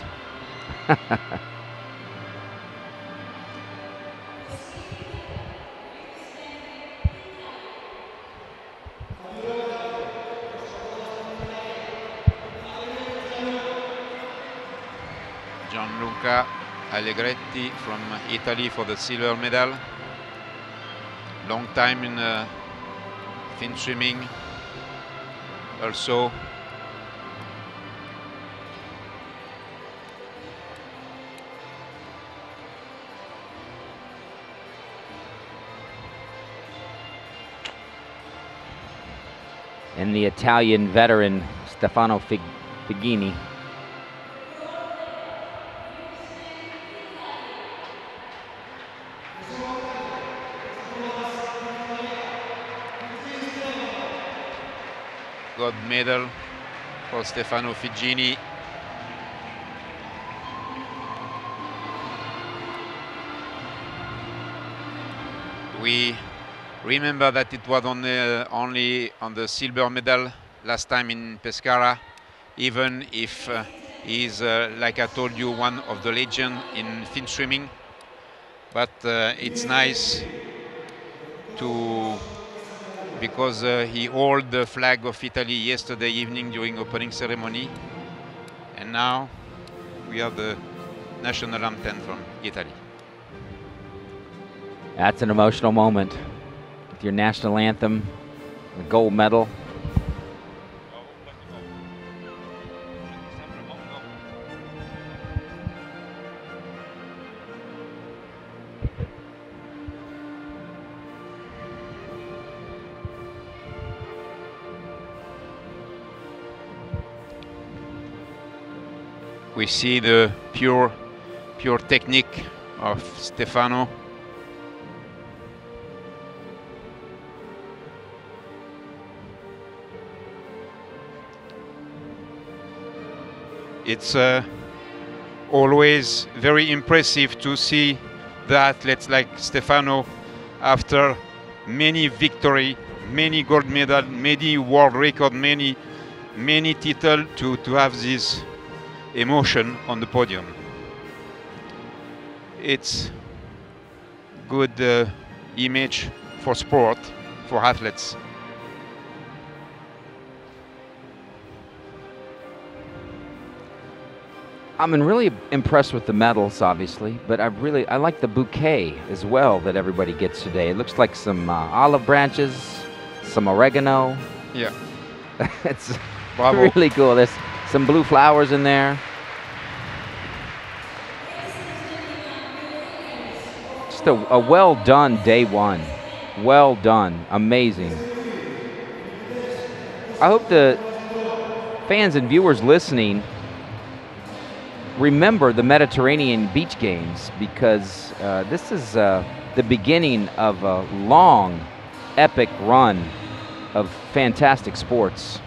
Gianluca Allegretti from Italy for the silver medal. Long time in Finswimming also. And the Italian veteran Stefano Figini. Gold medal for Stefano Figini. We remember that it was only on the silver medal last time in Pescara, even if he's, like I told you, one of the legends in Finswimming. But it's nice to, because he held the flag of Italy yesterday evening during opening ceremony, and now we have the national anthem from Italy. That's an emotional moment. With your national anthem, the gold medal. We see the pure technique of Stefano. It's always very impressive to see the athletes like Stefano, after many victory, many gold medal, many world record, many titles, to have this emotion on the podium. It's good image for sport, for athletes. I'm really impressed with the medals, obviously, but I like the bouquet as well that everybody gets today. It looks like some olive branches, some oregano. Yeah. It's Bravo. really cool. There's some blue flowers in there. Just a well done day one. Well done. Amazing. I hope the fans and viewers listening remember the Mediterranean Beach Games, because this is the beginning of a long, epic run of fantastic sports.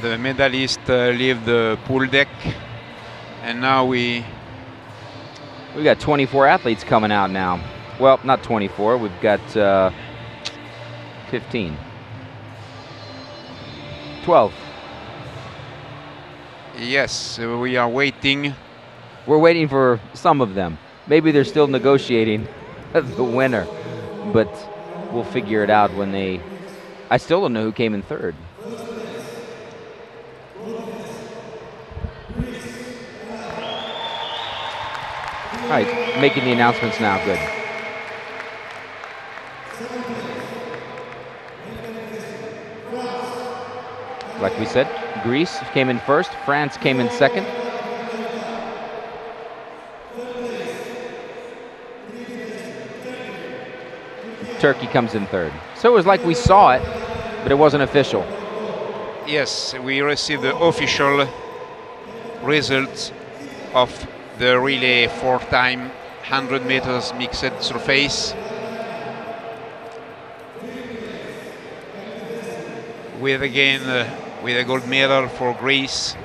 The medalists leave the pool deck, and now we got 24 athletes coming out now. Well, not 24. We've got 15. 12. Yes, we are waiting We're waiting for some of them. Maybe they're still negotiating the winner, but we'll figure it out when they... I still don't know who came in third. All right, making the announcements now, good. Like we said, Greece came in first, France came in second. Turkey comes in third. So it was like we saw it, but it wasn't official. Yes, we received the official results of the relay 4x 100 meters mixed surface, with again with a gold medal for Greece.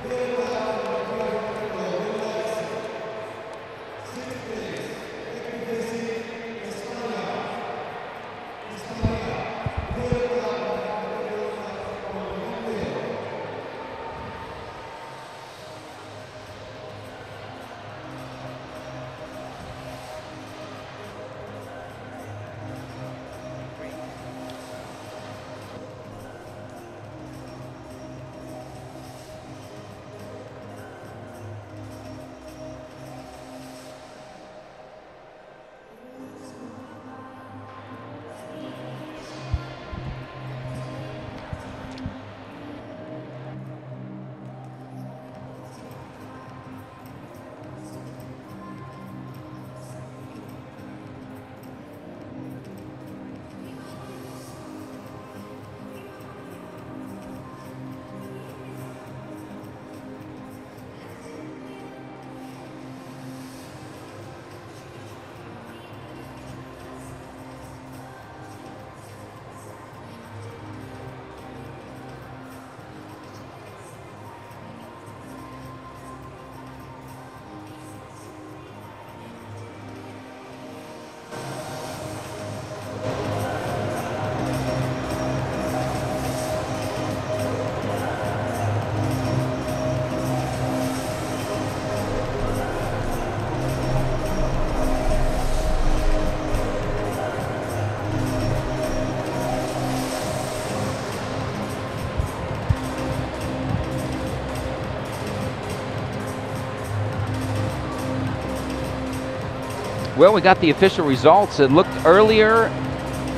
Well, we got the official results. It looked earlier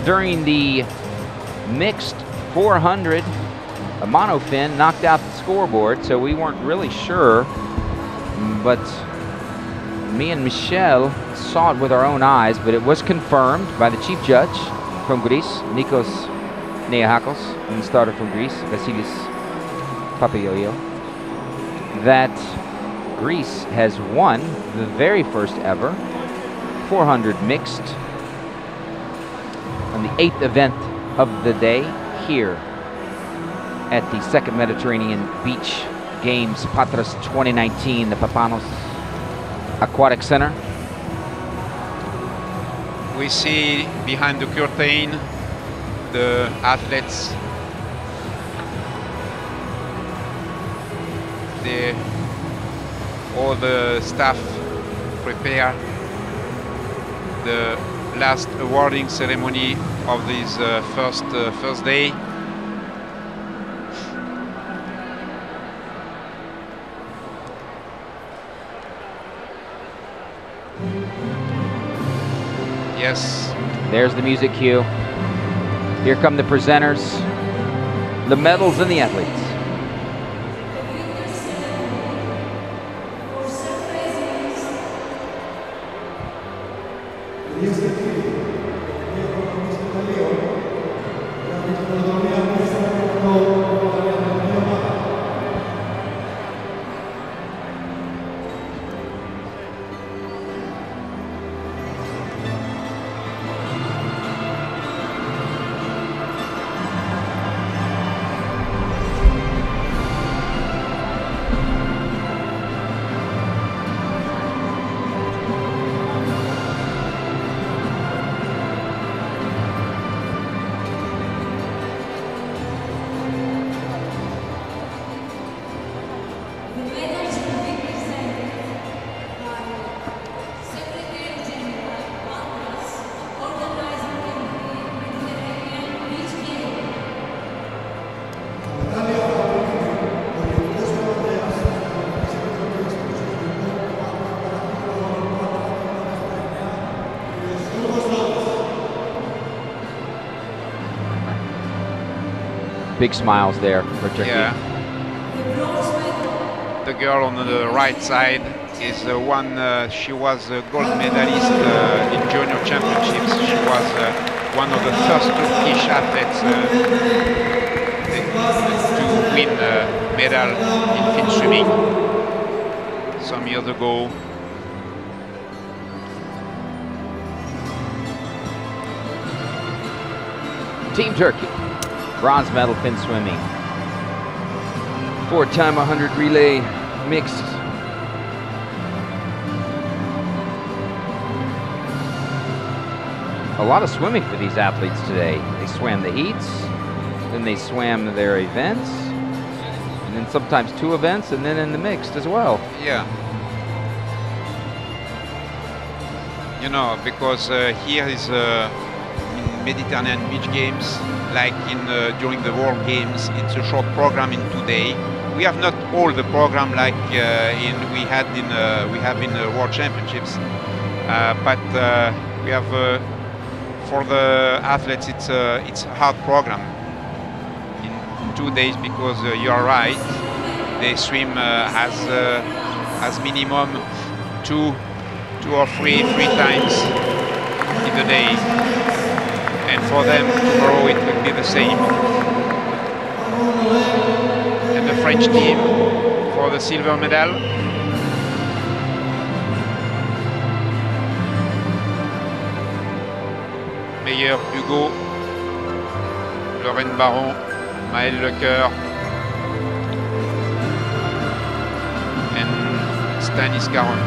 during the mixed 400, a monofin knocked out the scoreboard, so we weren't really sure. But me and Michel saw it with our own eyes, but it was confirmed by the chief judge from Greece, Nikos Neahakos, and the starter from Greece, Vasilis Papayoyo, that Greece has won the very first ever 400 mixed on the 8th event of the day here at the Second Mediterranean Beach Games Patras 2019, the Papanos Aquatic Center. We see behind the curtain the athletes, all the staff prepare the last awarding ceremony of this first day. Yes. There's the music cue. Here come the presenters, the medals and the athletes. Big smiles there for Turkey. Yeah. The girl on the right side is one. She was a gold medalist in junior championships. She was one of the first Turkish athletes to win a medal in Finswimming some years ago. Team Turkey, bronze medal Finswimming. 4x 100 relay mixed. A lot of swimming for these athletes today. They swam the heats, then they swam their events, and then sometimes 2 events, and then in the mixed as well. Yeah. You know, because here is in Mediterranean Beach Games, like in during the World Games, it's a short program in 2 days. We have not all the program like we have in the World Championships, but we have for the athletes it's a hard program in 2 days because you are right. They swim as minimum two or three times in the day, and for them tomorrow it will be the same. And the French team for the silver medal. Meyer, Hugo, Lorraine Baron, Maëlle Lecoeur, and Stanis Caron.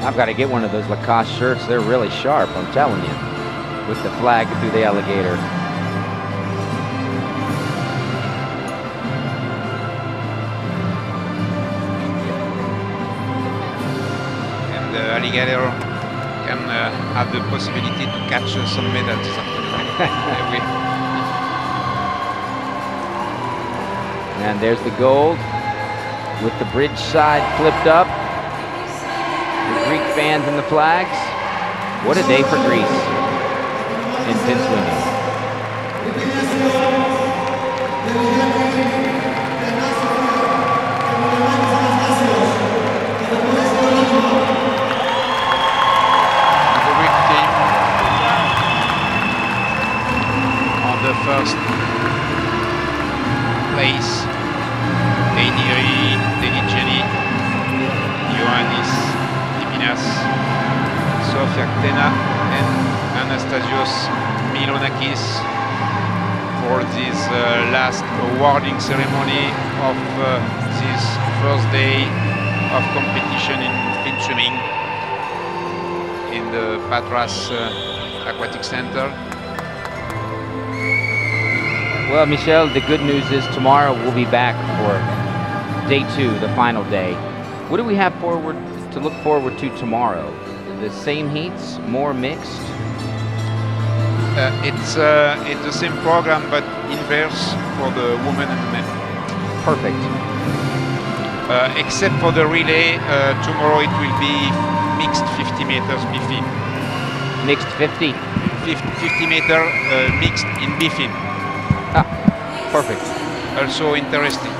I've got to get one of those Lacoste shirts. They're really sharp, I'm telling you, with the flag through the alligator. And the alligator can have the possibility to catch some medals. And there's the gold with the bridge side flipped up. The Greek fans and the flags. What a day for Greece in Finswimming. The Greek team on the first place. Eidiri Deligeni, Ioannis Diminas, Sofia Ktena and Anastasios Milonakis for this last awarding ceremony of this first day of competition in Finswimming in the Patras Aquatic Center. Well, Michel, the good news is tomorrow we'll be back for day 2, the final day. What do we have to look forward to tomorrow? The same heats, more mixed? It's the same program, but inverse for the women and the men. Perfect. Except for the relay, tomorrow it will be mixed 50 meters bifin. Mixed 50? 50 meter mixed in bifin. Ah, perfect. Also interesting.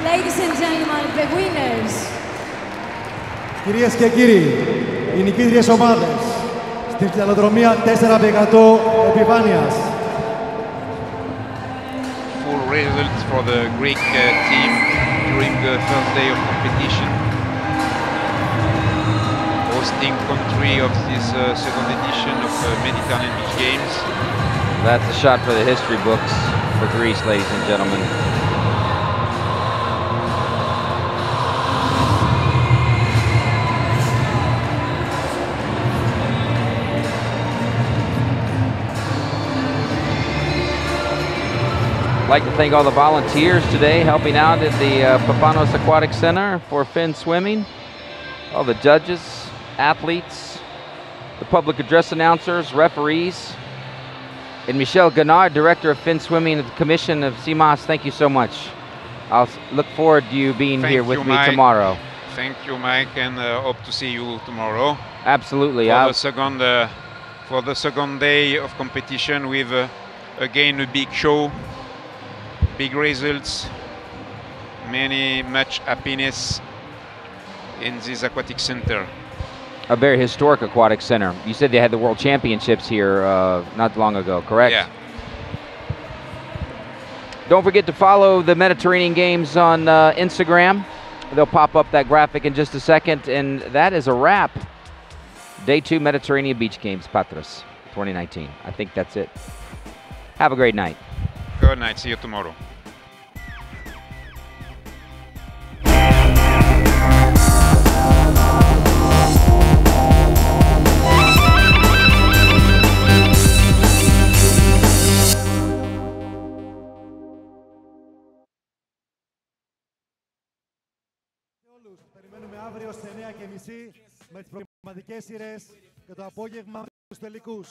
Ladies and gentlemen, the winners Κυρίες και κύριοι, οι νικήτριες ομάδες στην χιαλοδρομία 4x100 επιφάνειας. Full results for the Greek team during the first day of competition. Hosting country of this second edition of Mediterranean Beach Games. That's a shot for the history books for Greece, ladies and gentlemen. I'd like to thank all the volunteers today helping out at the Papanos Aquatic Center for Finswimming, all the judges, athletes, the public address announcers, referees, and Michel Gannard, Director of Finswimming at the Commission of CMAS. Thank you so much. I'll look forward to you being here with me tomorrow. Thank you, Mike, and hope to see you tomorrow. Absolutely. For the second day of competition with, again, a big show, big results, much happiness in this aquatic center. A very historic aquatic center. You said they had the World Championships here not long ago, correct? Yeah. Don't forget to follow the Mediterranean Games on Instagram. They'll pop up that graphic in just a second. And that is a wrap. Day 2 Mediterranean Beach Games, Patras 2019. I think that's it. Have a great night. Good night. See you tomorrow. Περιμένουμε αύριο στις 9:30 με τις προγραμματικές σειρές και το απόγευμα τους τελικούς.